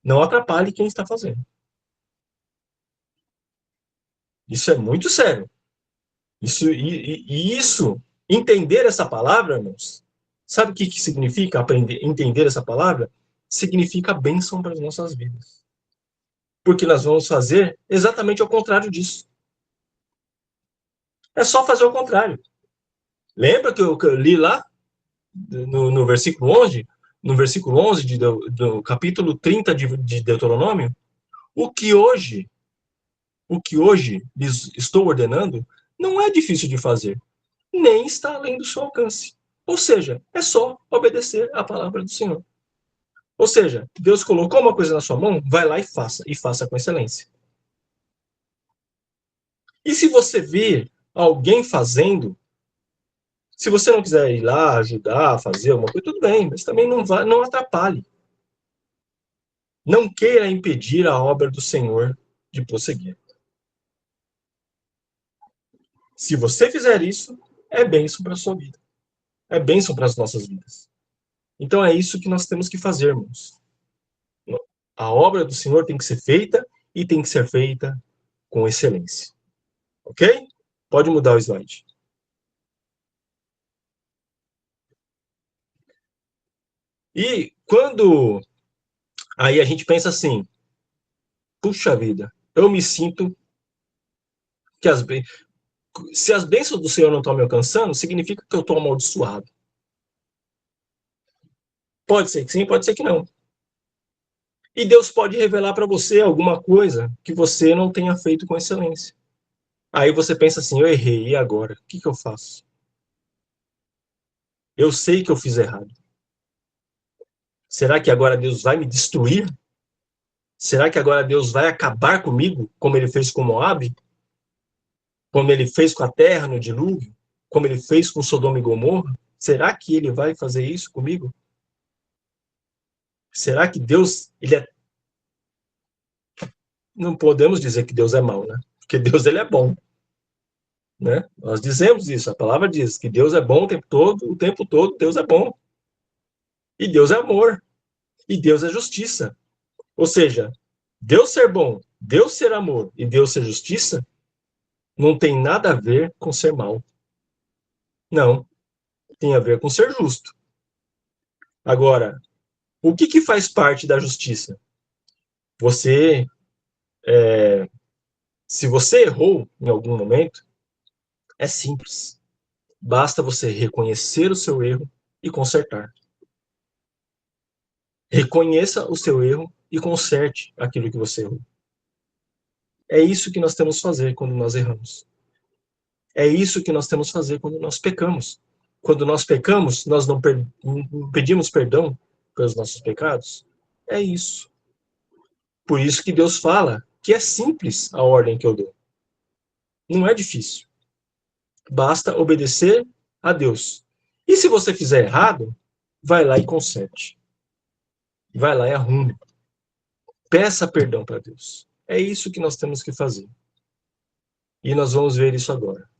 não atrapalhe quem está fazendo. Isso é muito sério. Isso, entender essa palavra, irmãos, sabe o que significa entender essa palavra? Significa bênção para as nossas vidas. Porque nós vamos fazer exatamente ao contrário disso. É só fazer o contrário. Lembra que eu li lá no versículo 11? No versículo 11 do capítulo 30 de Deuteronômio? O que hoje lhes estou ordenando não é difícil de fazer, nem está além do seu alcance. Ou seja, é só obedecer a palavra do Senhor. Ou seja, Deus colocou uma coisa na sua mão, vai lá e faça com excelência. E se você vir alguém fazendo, se você não quiser ir lá ajudar a fazer alguma coisa, tudo bem, mas também não atrapalhe. Não queira impedir a obra do Senhor de prosseguir. Se você fizer isso, é bênção para a sua vida. É bênção para as nossas vidas. Então é isso que nós temos que fazer, irmãos. A obra do Senhor tem que ser feita e tem que ser feita com excelência. Ok? Pode mudar o slide. E quando aí a gente pensa assim, puxa vida, eu me sinto que se as bênçãos do Senhor não estão me alcançando, significa que eu estou amaldiçoado. Pode ser que sim, pode ser que não. E Deus pode revelar para você alguma coisa que você não tenha feito com excelência. Aí você pensa assim, eu errei, e agora? O que eu faço? Eu sei que eu fiz errado. Será que agora Deus vai me destruir? Será que agora Deus vai acabar comigo, como ele fez com Moabe? Como ele fez com a terra no dilúvio? Como ele fez com Sodoma e Gomorra? Será que ele vai fazer isso comigo? Será que Deus, não podemos dizer que Deus é mau, né? Porque Deus, ele é bom, né? Nós dizemos isso, a palavra diz que Deus é bom o tempo todo Deus é bom. E Deus é amor. E Deus é justiça. Ou seja, Deus ser bom, Deus ser amor e Deus ser justiça não tem nada a ver com ser mal. Não, tem a ver com ser justo. Agora, o que faz parte da justiça? Você, se você errou em algum momento, é simples. Basta você reconhecer o seu erro e consertar. Reconheça o seu erro e conserte aquilo que você errou. É isso que nós temos que fazer quando nós erramos. É isso que nós temos que fazer quando nós pecamos. Quando nós pecamos, nós não pedimos perdão pelos nossos pecados. É isso. Por isso que Deus fala que é simples a ordem que eu dou. Não é difícil. Basta obedecer a Deus. E se você fizer errado, vai lá e conserte. Vai lá e arrume. Peça perdão para Deus. É isso que nós temos que fazer. E nós vamos ver isso agora.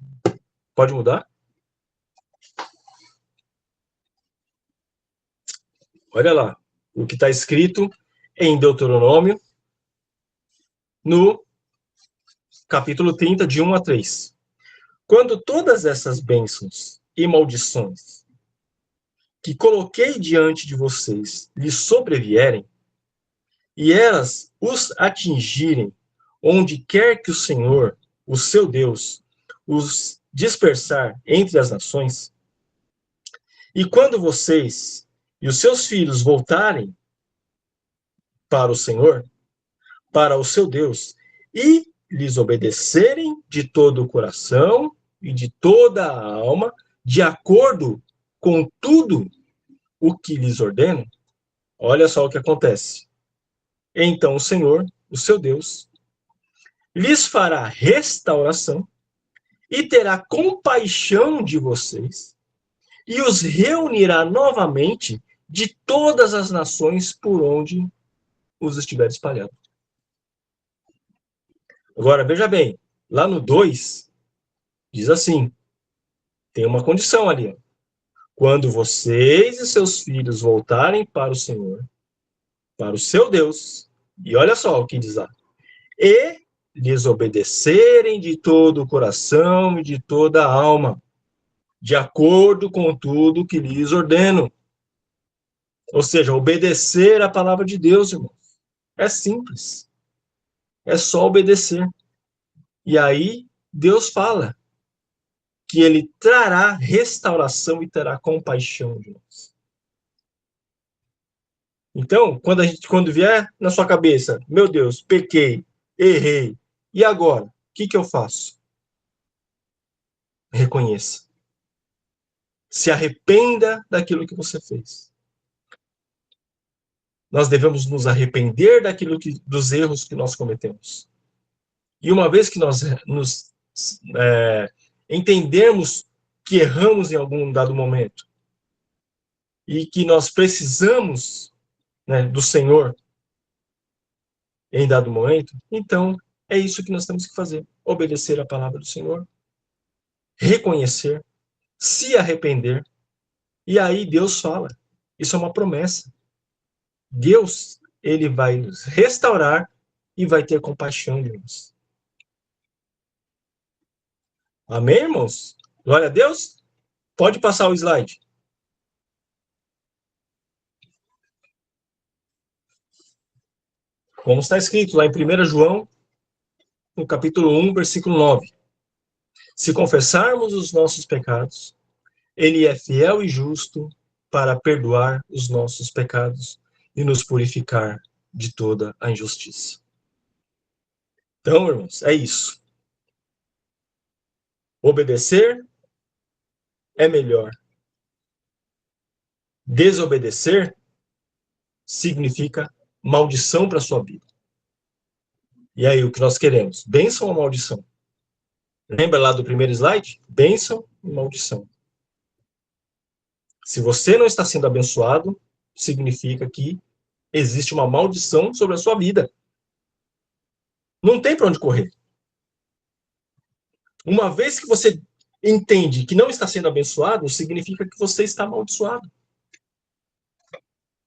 Pode mudar? Olha lá. O que está escrito em Deuteronômio, no capítulo 30, de 1 a 3. Quando todas essas bênçãos e maldições que coloquei diante de vocês lhes sobrevierem, e elas os atingirem, onde quer que o Senhor, o seu Deus, os dispersar entre as nações, e quando vocês e os seus filhos voltarem para o Senhor, para o seu Deus, e lhes obedecerem de todo o coração e de toda a alma, de acordo com tudo o que lhes ordeno, olha só o que acontece. Então o Senhor, o seu Deus, lhes fará restauração e terá compaixão de vocês e os reunirá novamente de todas as nações por onde os estiver espalhado. Agora, veja bem, lá no 2, diz assim, tem uma condição ali. Quando vocês e seus filhos voltarem para o Senhor, para o seu Deus, e olha só o que diz lá, e lhes obedecerem de todo o coração e de toda a alma, de acordo com tudo que lhes ordeno. Ou seja, obedecer a palavra de Deus, irmão. É simples. É só obedecer. E aí, Deus fala que ele trará restauração e terá compaixão de nós. Então, quando vier na sua cabeça, meu Deus, pequei, errei, e agora? O que eu faço? Reconheça. Se arrependa daquilo que você fez. Nós devemos nos arrepender dos erros que nós cometemos. E uma vez que nós nos entendermos que erramos em algum dado momento e que nós precisamos, né, do Senhor em dado momento, então é isso que nós temos que fazer: obedecer a palavra do Senhor, reconhecer, se arrepender, e aí Deus fala. Isso é uma promessa. Deus, ele vai nos restaurar e vai ter compaixão de nós. Amém, irmãos? Glória a Deus. Pode passar o slide. Como está escrito lá em 1 João, no capítulo 1, versículo 9. Se confessarmos os nossos pecados, ele é fiel e justo para perdoar os nossos pecados e nos purificar de toda a injustiça. Então, irmãos, é isso. Obedecer é melhor. Desobedecer significa maldição para a sua vida. E aí, o que nós queremos? Bênção ou maldição? Lembra lá do primeiro slide? Bênção e maldição. Se você não está sendo abençoado, significa que existe uma maldição sobre a sua vida. Não tem para onde correr. Uma vez que você entende que não está sendo abençoado, significa que você está amaldiçoado.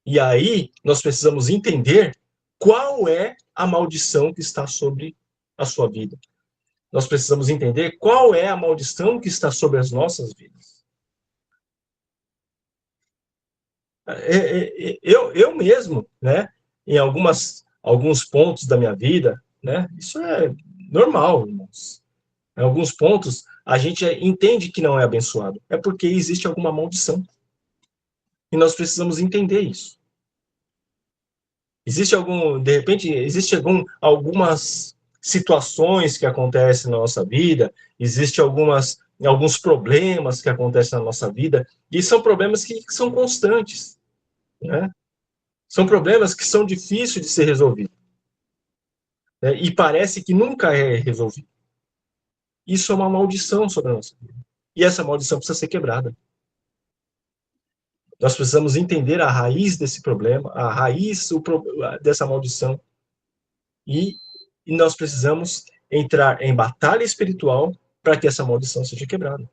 E aí, nós precisamos entender qual é a maldição que está sobre a sua vida. Nós precisamos entender qual é a maldição que está sobre as nossas vidas. Eu mesmo, né, em alguns pontos da minha vida, né, isso é normal, irmãos. Em alguns pontos, a gente entende que não é abençoado. É porque existe alguma maldição. E nós precisamos entender isso. De repente, algumas situações que acontecem na nossa vida, existe alguns problemas que acontecem na nossa vida, e são problemas que são constantes, né? São problemas que são difíceis de ser resolvidos, né? E parece que nunca é resolvido. Isso é uma maldição sobre a nossa vida. E essa maldição precisa ser quebrada. Nós precisamos entender a raiz desse problema, a raiz dessa maldição, e nós precisamos entrar em batalha espiritual para que essa maldição seja quebrada.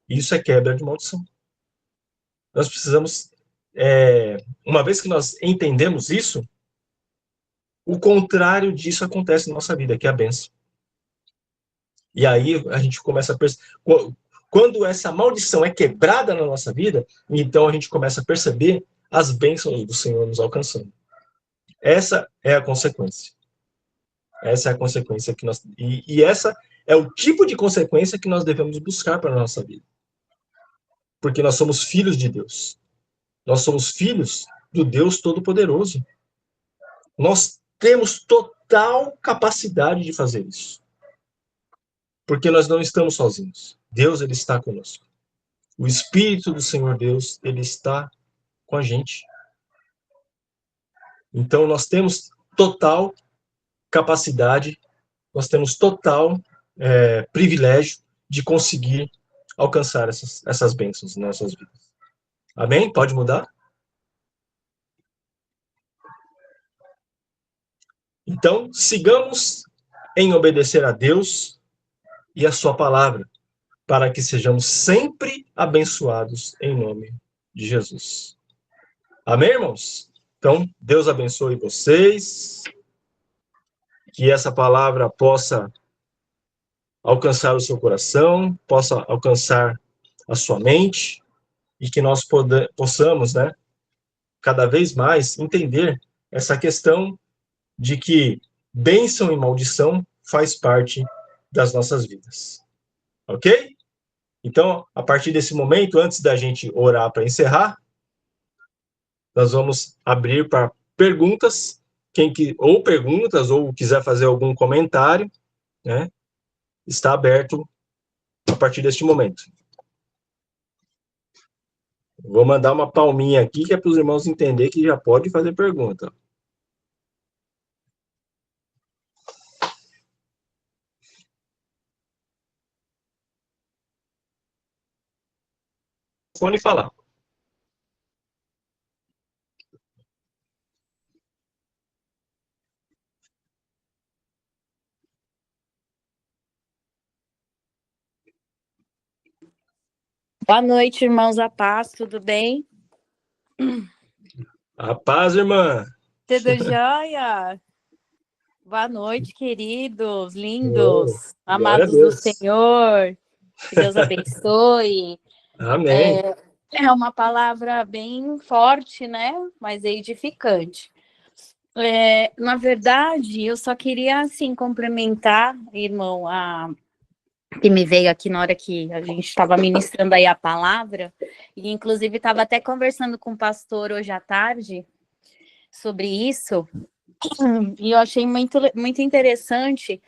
Isso é quebra de maldição. Nós precisamos, uma vez que nós entendemos isso, o contrário disso acontece na nossa vida, que é a bênção. E aí a gente começa a perceber. Quando essa maldição é quebrada na nossa vida, então a gente começa a perceber as bênçãos do Senhor nos alcançando. Essa é a consequência. Essa é a consequência que nós. E essa é o tipo de consequência que nós devemos buscar para a nossa vida. Porque nós somos filhos de Deus. Nós somos filhos do Deus Todo-Poderoso. Nós temos total capacidade de fazer isso. Porque nós não estamos sozinhos. Deus, ele está conosco. O Espírito do Senhor Deus, ele está com a gente. Então, nós temos total capacidade, nós temos total privilégio de conseguir alcançar essas bênçãos nas nossas vidas. Amém? Pode mudar? Então, sigamos em obedecer a Deus e a sua palavra, para que sejamos sempre abençoados em nome de Jesus. Amém, irmãos? Então, Deus abençoe vocês, que essa palavra possa alcançar o seu coração, possa alcançar a sua mente, e que nós possamos, né, cada vez mais entender essa questão de que bênção e maldição faz parte das nossas vidas. Ok? Então, a partir desse momento, antes da gente orar para encerrar, nós vamos abrir para perguntas. Ou perguntas, ou quiser fazer algum comentário, né, está aberto a partir deste momento. Vou mandar uma palminha aqui, que é para os irmãos entenderem que já pode fazer pergunta. Pode falar. Boa noite, irmãos da paz, tudo bem? A paz, irmã. Tudo jóia? Boa noite, queridos, lindos, Glória a amados do Deus. Senhor. Que Deus abençoe. Amém. É uma palavra bem forte, né? Mas é edificante. Na verdade, eu só queria, assim, complementar, irmão, que me veio aqui na hora que a gente estava ministrando aí a palavra, e inclusive estava até conversando com o pastor hoje à tarde sobre isso, e eu achei muito, muito interessante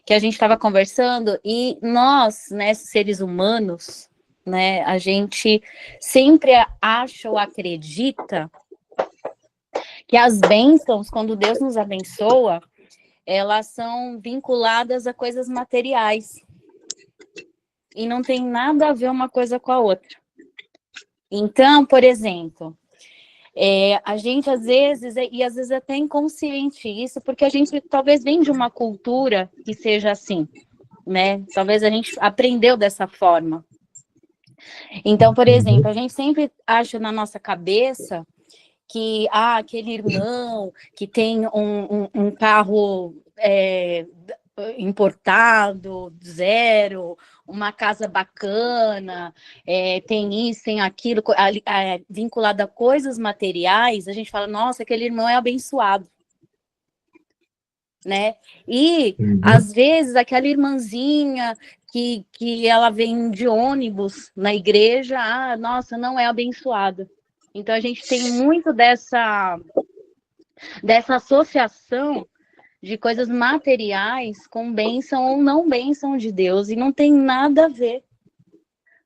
que a gente estava conversando, e nós, né, seres humanos, né, a gente sempre acha ou acredita que as bênçãos, quando Deus nos abençoa, elas são vinculadas a coisas materiais, e não tem nada a ver uma coisa com a outra. Então, por exemplo, a gente às vezes é até inconsciente isso, porque a gente talvez vem de uma cultura que seja assim, né? Talvez a gente aprendeu dessa forma. Então, por exemplo, a gente sempre acha na nossa cabeça que aquele irmão que tem um carro importado, zero, uma casa bacana, tem isso, tem aquilo, vinculado a coisas materiais, a gente fala, nossa, aquele irmão é abençoado, né? E, às vezes, aquela irmãzinha que ela vem de ônibus na igreja, nossa, não é abençoada. Então, a gente tem muito dessa associação de coisas materiais com bênção ou não bênção de Deus, e não tem nada a ver.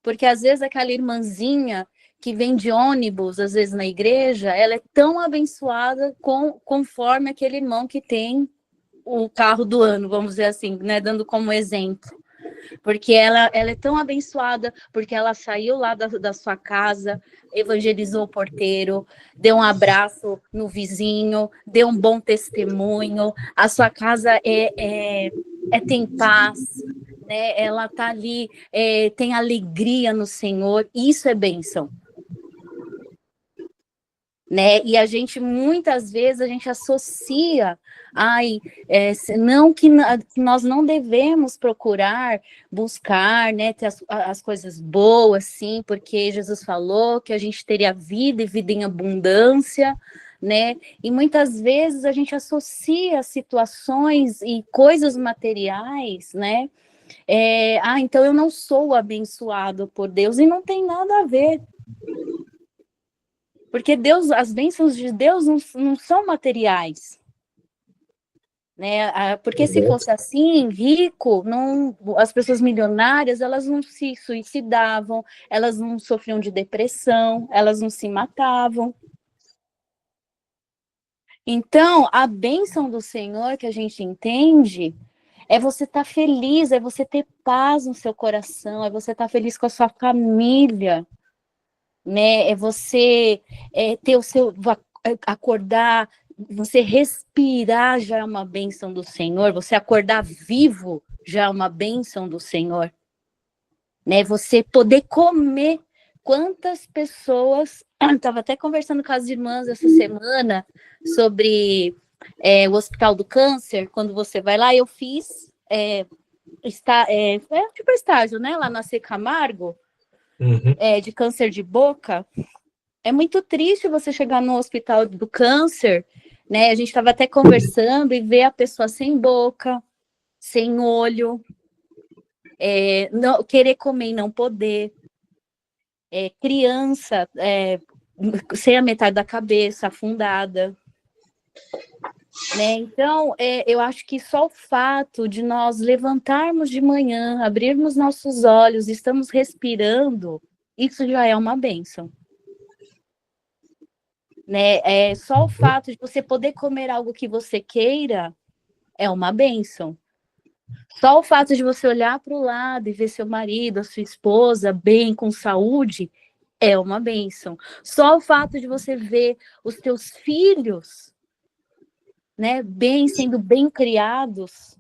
Porque às vezes aquela irmãzinha que vem de ônibus, às vezes na igreja, ela é tão abençoada conforme aquele irmão que tem o carro do ano, vamos dizer assim, né, dando como exemplo. Porque ela é tão abençoada, porque ela saiu lá da sua casa, evangelizou o porteiro, deu um abraço no vizinho, deu um bom testemunho, a sua casa tem paz, né? Ela está ali, tem alegria no Senhor, isso é bênção. Né? E a gente, muitas vezes, a gente associa, não que nós não devemos procurar, buscar, né, ter as coisas boas, sim, porque Jesus falou que a gente teria vida e vida em abundância, né? E muitas vezes a gente associa situações e coisas materiais, né? Então eu não sou abençoado por Deus, e não tem nada a ver. Porque Deus, as bênçãos de Deus não são materiais, né? Porque se fosse assim, rico, as pessoas milionárias, elas não se suicidavam, elas não sofriam de depressão, elas não se matavam. Então, a bênção do Senhor que a gente entende é você estar feliz, é você ter paz no seu coração, é você estar feliz com a sua família, né? É você ter o seu acordar você respirar já é uma bênção do Senhor, você acordar vivo já é uma bênção do Senhor, né? Você poder comer. Quantas pessoas... Estava até conversando com as irmãs essa semana sobre o Hospital do Câncer, quando você vai lá, eu fiz tipo estágio, né? Lá na C. Camargo, de câncer de boca. É muito triste você chegar no Hospital do Câncer, né? A gente estava até conversando e ver a pessoa sem boca, sem olho, não, querer comer e não poder, criança sem a metade da cabeça, afundada, né? Então, eu acho que só o fato de nós levantarmos de manhã, abrirmos nossos olhos, estamos respirando, isso já é uma bênção. Né? Só o fato de você poder comer algo que você queira é uma bênção. Só o fato de você olhar para o lado e ver seu marido, a sua esposa bem, com saúde, é uma bênção. Só o fato de você ver os teus filhos, né, sendo bem criados,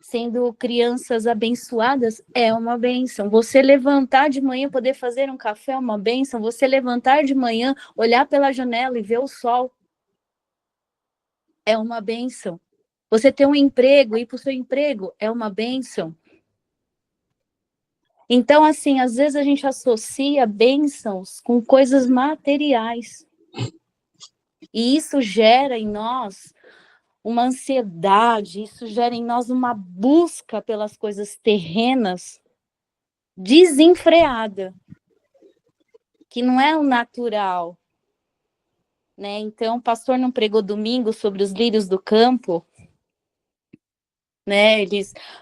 sendo crianças abençoadas, é uma bênção. Você levantar de manhã, poder fazer um café é uma bênção. Você levantar de manhã, olhar pela janela e ver o sol é uma bênção. Você ter um emprego, ir para o seu emprego, é uma bênção. Então, assim, às vezes a gente associa bênçãos com coisas materiais. E isso gera em nós uma ansiedade, isso gera em nós uma busca pelas coisas terrenas desenfreada, que não é o natural, né? Então, o pastor não pregou domingo sobre os lírios do campo, né?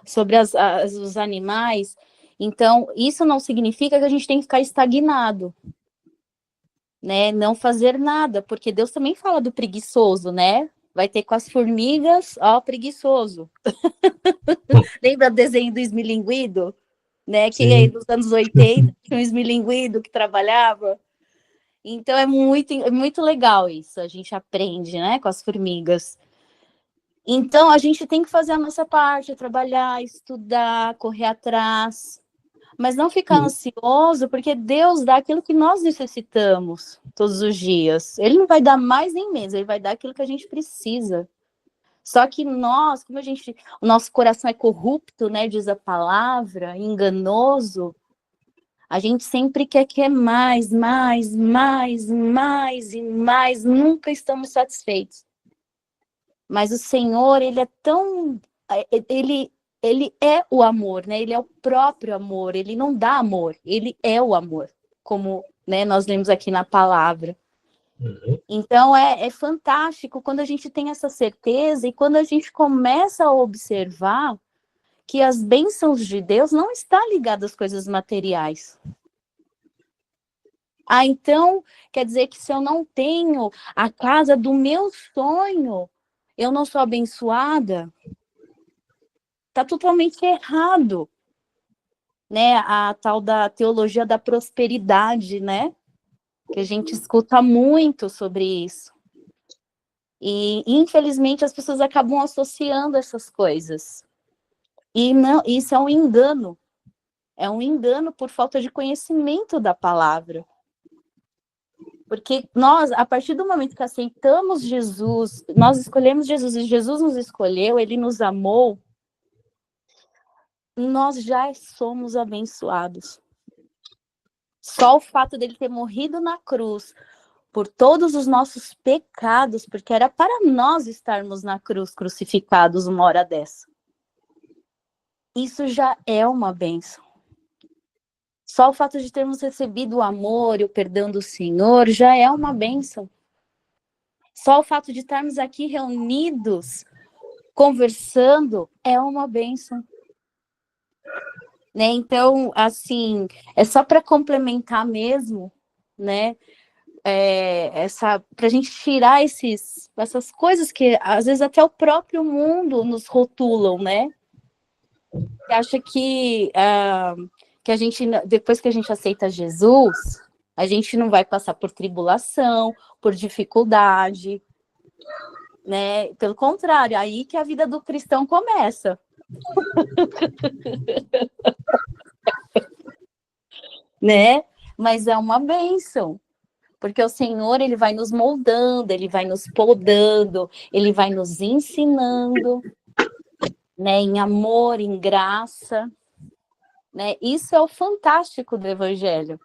Sobre os animais. Então, isso não significa que a gente tem que ficar estagnado, né? Não fazer nada, porque Deus também fala do preguiçoso, né? Vai ter com as formigas, ó, preguiçoso. Lembra do desenho do esmilinguido? Né? Que aí nos anos 80 tinha um esmilinguido que trabalhava. Então é muito legal isso, a gente aprende, né, com as formigas. Então a gente tem que fazer a nossa parte, trabalhar, estudar, correr atrás, mas não ficar ansioso, porque Deus dá aquilo que nós necessitamos todos os dias. Ele não vai dar mais nem menos, ele vai dar aquilo que a gente precisa. Só que nós, o nosso coração é corrupto, né, diz a palavra, enganoso, a gente sempre quer mais, mais, mais, mais e mais, nunca estamos satisfeitos. Mas o Senhor, ele é tão... Ele é o amor, né? Ele é o próprio amor, ele não dá amor, ele é o amor, como, né, nós lemos aqui na palavra. Então, é fantástico quando a gente tem essa certeza e quando a gente começa a observar que as bênçãos de Deus não estão ligadas às coisas materiais. Ah, então, quer dizer que se eu não tenho a casa do meu sonho, eu não sou abençoada? Está totalmente errado, né? A tal da teologia da prosperidade, né? Que a gente escuta muito sobre isso. E, infelizmente, as pessoas acabam associando essas coisas. E não, isso é um engano. É um engano por falta de conhecimento da palavra. Porque nós, a partir do momento que aceitamos Jesus, nós escolhemos Jesus e Jesus nos escolheu, ele nos amou, nós já somos abençoados. Só o fato dele ter morrido na cruz por todos os nossos pecados, porque era para nós estarmos na cruz crucificados uma hora dessa. Isso já é uma bênção. Só o fato de termos recebido o amor e o perdão do Senhor já é uma bênção. Só o fato de estarmos aqui reunidos, conversando, é uma bênção. Né? Então, assim, é só para complementar mesmo, né? Para a gente tirar essas coisas que, às vezes, até o próprio mundo nos rotulam, né? Você acha que a gente, depois que a gente aceita Jesus, a gente não vai passar por tribulação, por dificuldade, né? Pelo contrário, aí que a vida do cristão começa. Né? Mas é uma bênção, porque o Senhor, ele vai nos moldando, ele vai nos podando, ele vai nos ensinando, né, em amor, em graça, né? Isso é o fantástico do Evangelho.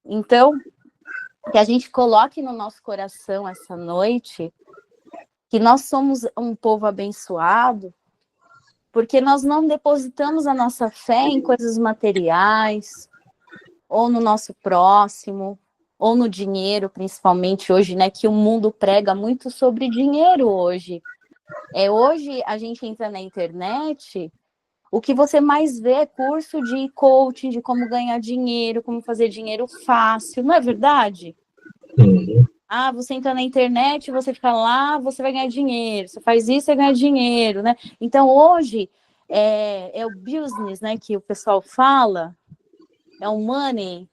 Então, que a gente coloque no nosso coração essa noite que nós somos um povo abençoado, porque nós não depositamos a nossa fé em coisas materiais, ou no nosso próximo, ou no dinheiro, principalmente hoje, né, que o mundo prega muito sobre dinheiro hoje. Hoje a gente entra na internet, o que você mais vê é curso de coaching, de como ganhar dinheiro, como fazer dinheiro fácil, não é verdade? Uhum. Ah, você entra na internet, você fica lá, você vai ganhar dinheiro, você faz isso, você ganha dinheiro, né? Então, hoje, é o business, né, que o pessoal fala, é o money,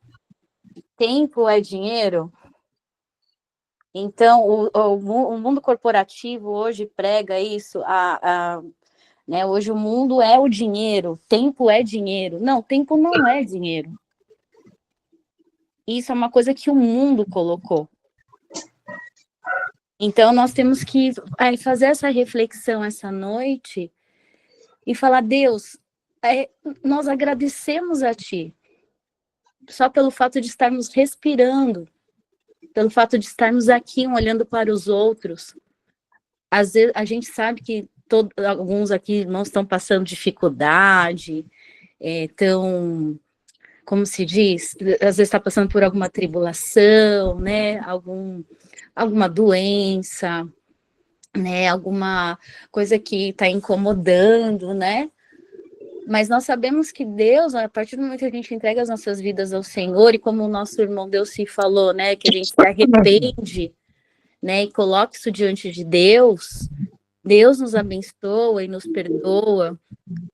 tempo é dinheiro. Então, o mundo corporativo hoje prega isso, né, hoje o mundo é o dinheiro, tempo é dinheiro. Não, tempo não é dinheiro. Isso é uma coisa que o mundo colocou. Então, nós temos que fazer essa reflexão essa noite e falar, Deus, nós agradecemos a Ti, só pelo fato de estarmos respirando, pelo fato de estarmos aqui olhando para os outros. Às vezes, a gente sabe que alguns aqui irmãos estão passando dificuldade, estão, como se diz, às vezes está passando por alguma tribulação, né, alguma doença, né, alguma coisa que está incomodando, né? Mas nós sabemos que Deus, a partir do momento que a gente entrega as nossas vidas ao Senhor, e como o nosso irmão Delci falou, né, que a gente se arrepende, né, e coloca isso diante de Deus, Deus nos abençoa e nos perdoa,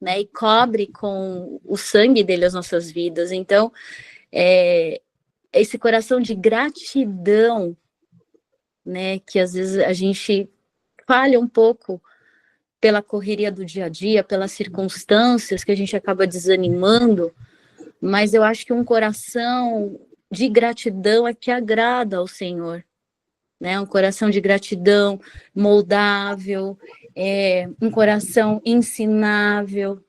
né, e cobre com o sangue dele as nossas vidas. Então, esse coração de gratidão, né, que às vezes a gente falha um pouco pela correria do dia a dia, pelas circunstâncias que a gente acaba desanimando, mas eu acho que um coração de gratidão é que agrada ao Senhor, né? Um coração de gratidão moldável, um coração ensinável.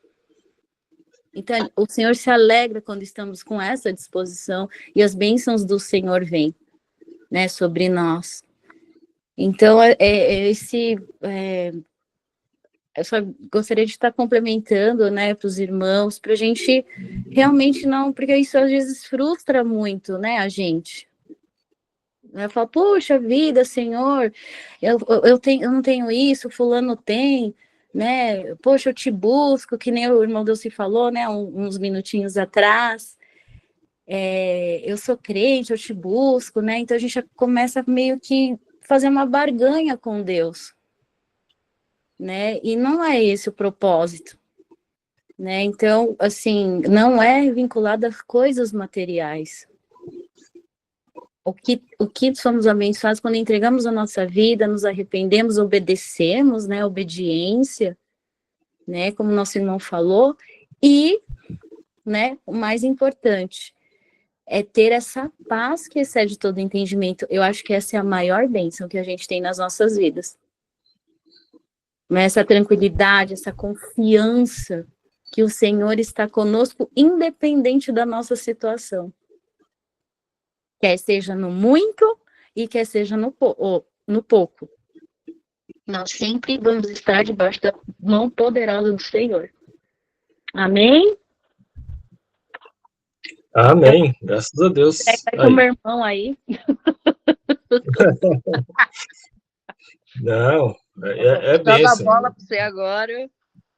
Então, o Senhor se alegra quando estamos com essa disposição e as bênçãos do Senhor vêm, né, sobre nós. Então, eu só gostaria de estar complementando, né, para os irmãos, para a gente realmente não, porque isso às vezes frustra muito, né, a gente. Eu falo, poxa vida, Senhor, eu não tenho isso, fulano tem, né, poxa, eu te busco, que nem o irmão Deus se falou, né, uns minutinhos atrás, eu sou crente, eu te busco, né, então a gente já começa meio que fazer uma barganha com Deus, né? E não é esse o propósito, né? Então, assim, não é vinculado a coisas materiais. O que somos abençoados quando entregamos a nossa vida, nos arrependemos, obedecemos, né? Obediência, né? Como nosso irmão falou, e, né? O mais importante é ter essa paz que excede todo entendimento. Eu acho que essa é a maior bênção que a gente tem nas nossas vidas. Essa tranquilidade, essa confiança que o Senhor está conosco, independente da nossa situação. Quer seja no muito e quer seja no pouco. Nós sempre vamos estar debaixo da mão poderosa do Senhor. Amém? Amém. Graças a Deus. Pega o meu irmão aí. Não, é bênção. Joga a bola para você agora.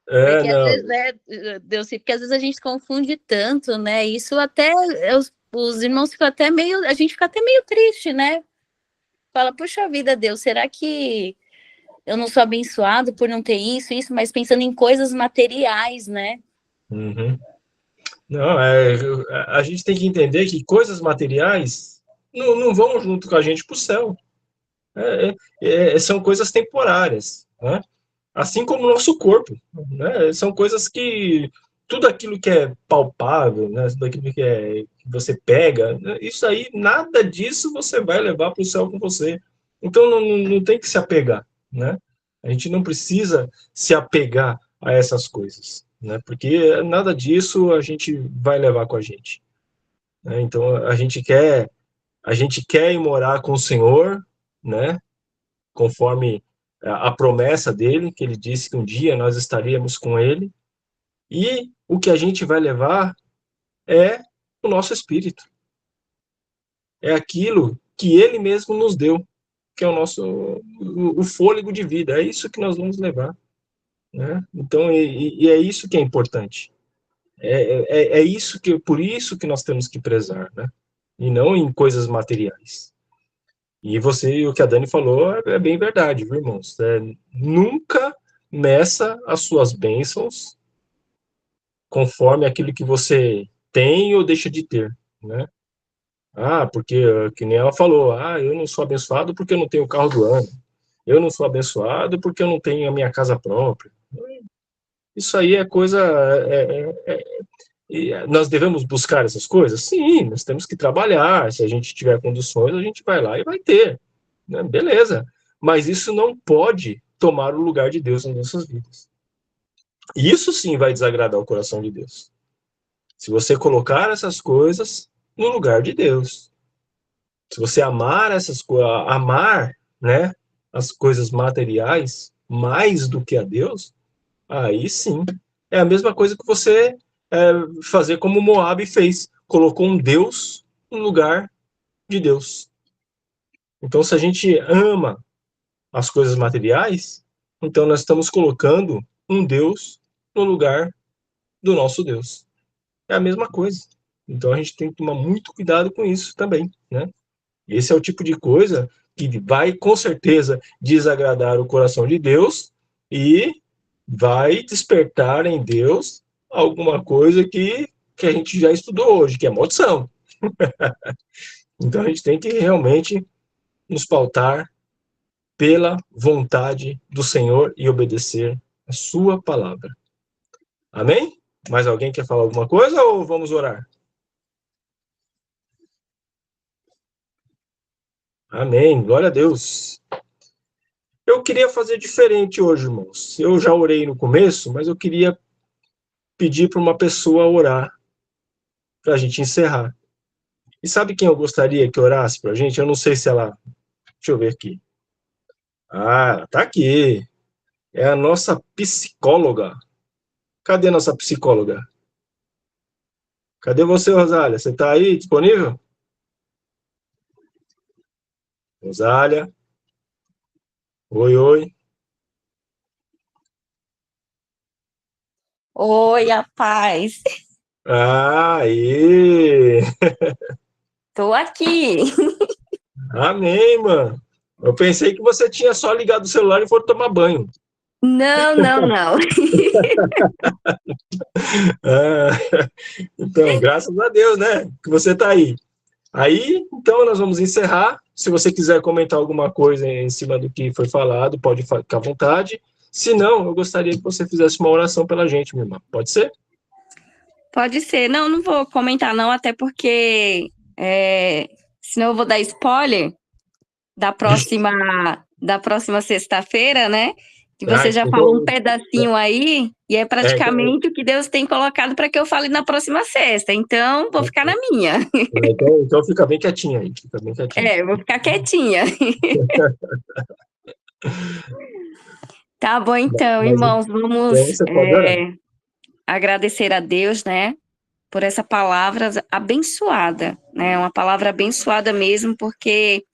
Porque não. às vezes porque às vezes a gente confunde tanto, né? Isso até os irmãos ficam até meio, a gente fica até meio triste, né? Fala, puxa vida, Deus, será que eu não sou abençoado por não ter isso, mas pensando em coisas materiais, né? Uhum. Não, a gente tem que entender que coisas materiais não vão junto com a gente para o céu. São coisas temporárias, né? Assim como o nosso corpo, né? São coisas que tudo aquilo que é palpável, né? Tudo aquilo que você pega, né? Isso aí, nada disso você vai levar para o céu com você. Então não tem que se apegar, né? A gente não precisa se apegar a essas coisas, né? Porque nada disso a gente vai levar com a gente, né? Então a gente quer ir morar com o Senhor, né? Conforme a promessa dele, que ele disse que um dia nós estaríamos com ele, e o que a gente vai levar é o nosso espírito, é aquilo que ele mesmo nos deu, que é o fôlego de vida, é isso que nós vamos levar, né? Então, e é isso que é importante, por isso que nós temos que prezar, né? E não em coisas materiais. E o que a Dani falou é bem verdade, viu, irmãos? Nunca meça as suas bênçãos conforme aquilo que você tem ou deixa de ter, né? Porque, que nem ela falou, eu não sou abençoado porque eu não tenho o carro do ano. Eu não sou abençoado porque eu não tenho a minha casa própria. Isso aí é coisa. Nós devemos buscar essas coisas? Sim, nós temos que trabalhar. Se a gente tiver condições, a gente vai lá e vai ter, né? Beleza. Mas isso não pode tomar o lugar de Deus nas nossas vidas. Isso sim vai desagradar o coração de Deus. Se você colocar essas coisas no lugar de Deus. Se você amar amar, né, as coisas materiais mais do que a Deus, aí sim. É a mesma coisa que você fazer como Moabe fez. Colocou um Deus no lugar de Deus. Então, se a gente ama as coisas materiais, então nós estamos colocando um Deus no lugar do nosso Deus. É a mesma coisa. Então a gente tem que tomar muito cuidado com isso também, né? Esse é o tipo de coisa que vai, com certeza, desagradar o coração de Deus e vai despertar em Deus alguma coisa que a gente já estudou hoje, que é maldição. Então a gente tem que realmente nos pautar pela vontade do Senhor e obedecer a sua palavra. Amém? Mais alguém quer falar alguma coisa ou vamos orar? Amém. Glória a Deus. Eu queria fazer diferente hoje, irmãos. Eu já orei no começo, mas eu queria pedir para uma pessoa orar para a gente encerrar. E sabe quem eu gostaria que orasse para a gente? Eu não sei se ela. Deixa eu ver aqui. Tá aqui. É a nossa psicóloga. Cadê a nossa psicóloga? Cadê você, Rosália? Você está aí disponível? Rosália? Oi, oi. Oi, a paz. Aí! Tô aqui. Amém, mano. Eu pensei que você tinha só ligado o celular e for tomar banho. Não, não, não. Então, graças a Deus, né? Que você está aí. Aí, então, nós vamos encerrar. Se você quiser comentar alguma coisa em cima do que foi falado, pode ficar à vontade. Se não, eu gostaria que você fizesse uma oração pela gente, minha irmã. Pode ser? Pode ser. Não, não vou comentar, não, até porque senão eu vou dar spoiler da próxima sexta-feira, né? Que você já falou um pedacinho aí, e é praticamente o que Deus tem colocado para que eu fale na próxima sexta. Então, vou ficar na minha. Então fica bem quietinha aí. Fica bem quietinha. Vou ficar quietinha. Tá bom, então, irmãos, vamos Você pode orar. agradecer a Deus, né? Por essa palavra abençoada, né? Uma palavra abençoada mesmo, porque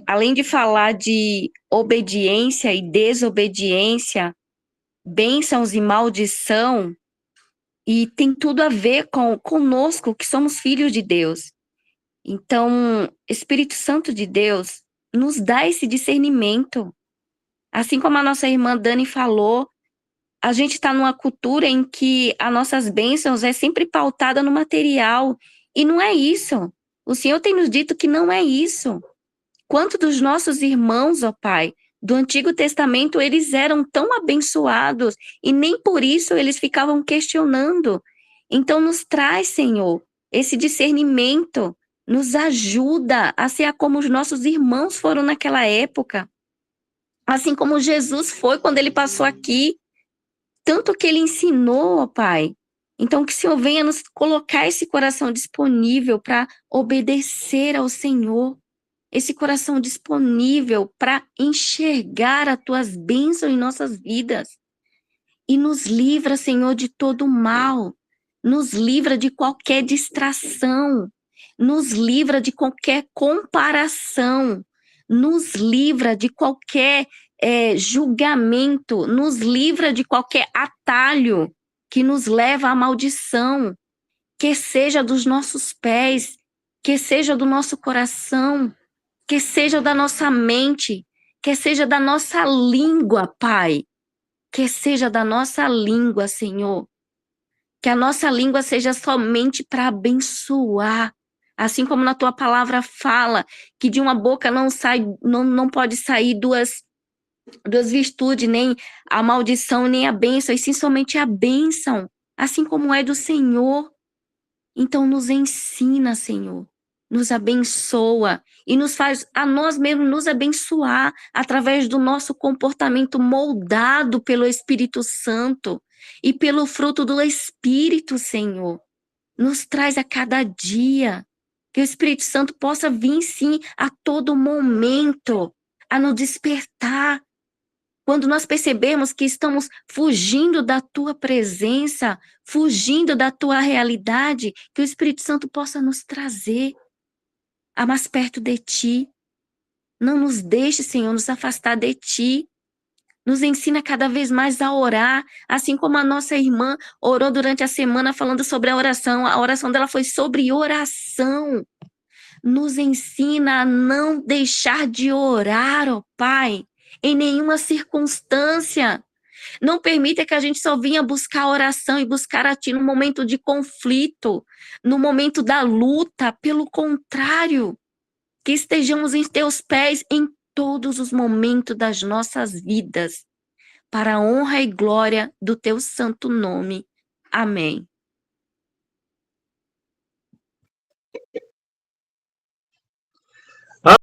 além de falar de obediência e desobediência, bênçãos e maldição, e tem tudo a ver conosco, que somos filhos de Deus. Então, Espírito Santo de Deus nos dá esse discernimento. Assim como a nossa irmã Dani falou, a gente está numa cultura em que as nossas bênçãos é sempre pautada no material, e não é isso. O Senhor tem nos dito que não é isso. Quanto dos nossos irmãos, ó Pai, do Antigo Testamento, eles eram tão abençoados e nem por isso eles ficavam questionando. Então, nos traz, Senhor, esse discernimento, nos ajuda a ser como os nossos irmãos foram naquela época, assim como Jesus foi quando ele passou aqui, tanto que ele ensinou, ó Pai. Então, que o Senhor venha nos colocar esse coração disponível para obedecer ao Senhor, esse coração disponível para enxergar as tuas bênçãos em nossas vidas. E nos livra, Senhor, de todo mal, nos livra de qualquer distração, nos livra de qualquer comparação, nos livra de qualquer julgamento, nos livra de qualquer atalho que nos leva à maldição, que seja dos nossos pés, que seja do nosso coração, que seja da nossa mente, que seja da nossa língua, Pai, que seja da nossa língua, Senhor, que a nossa língua seja somente para abençoar, assim como na tua palavra fala, que de uma boca não pode sair duas virtudes, nem a maldição, nem a bênção, e sim somente a bênção, assim como é do Senhor. Então nos ensina, Senhor, nos abençoa e nos faz a nós mesmos nos abençoar através do nosso comportamento moldado pelo Espírito Santo e pelo fruto do Espírito, Senhor. Nos traz a cada dia, que o Espírito Santo possa vir, sim, a todo momento, a nos despertar. Quando nós percebemos que estamos fugindo da tua presença, fugindo da tua realidade, que o Espírito Santo possa nos trazer a mais perto de ti. Não nos deixe, Senhor, nos afastar de ti. Nos ensina cada vez mais a orar, assim como a nossa irmã orou durante a semana falando sobre a oração dela foi sobre oração. Nos ensina a não deixar de orar, ó Pai, em nenhuma circunstância. Não permita que a gente só venha buscar oração e buscar a Ti no momento de conflito, no momento da luta. Pelo contrário, que estejamos em Teus pés em todos os momentos das nossas vidas, para a honra e glória do Teu santo nome. Amém.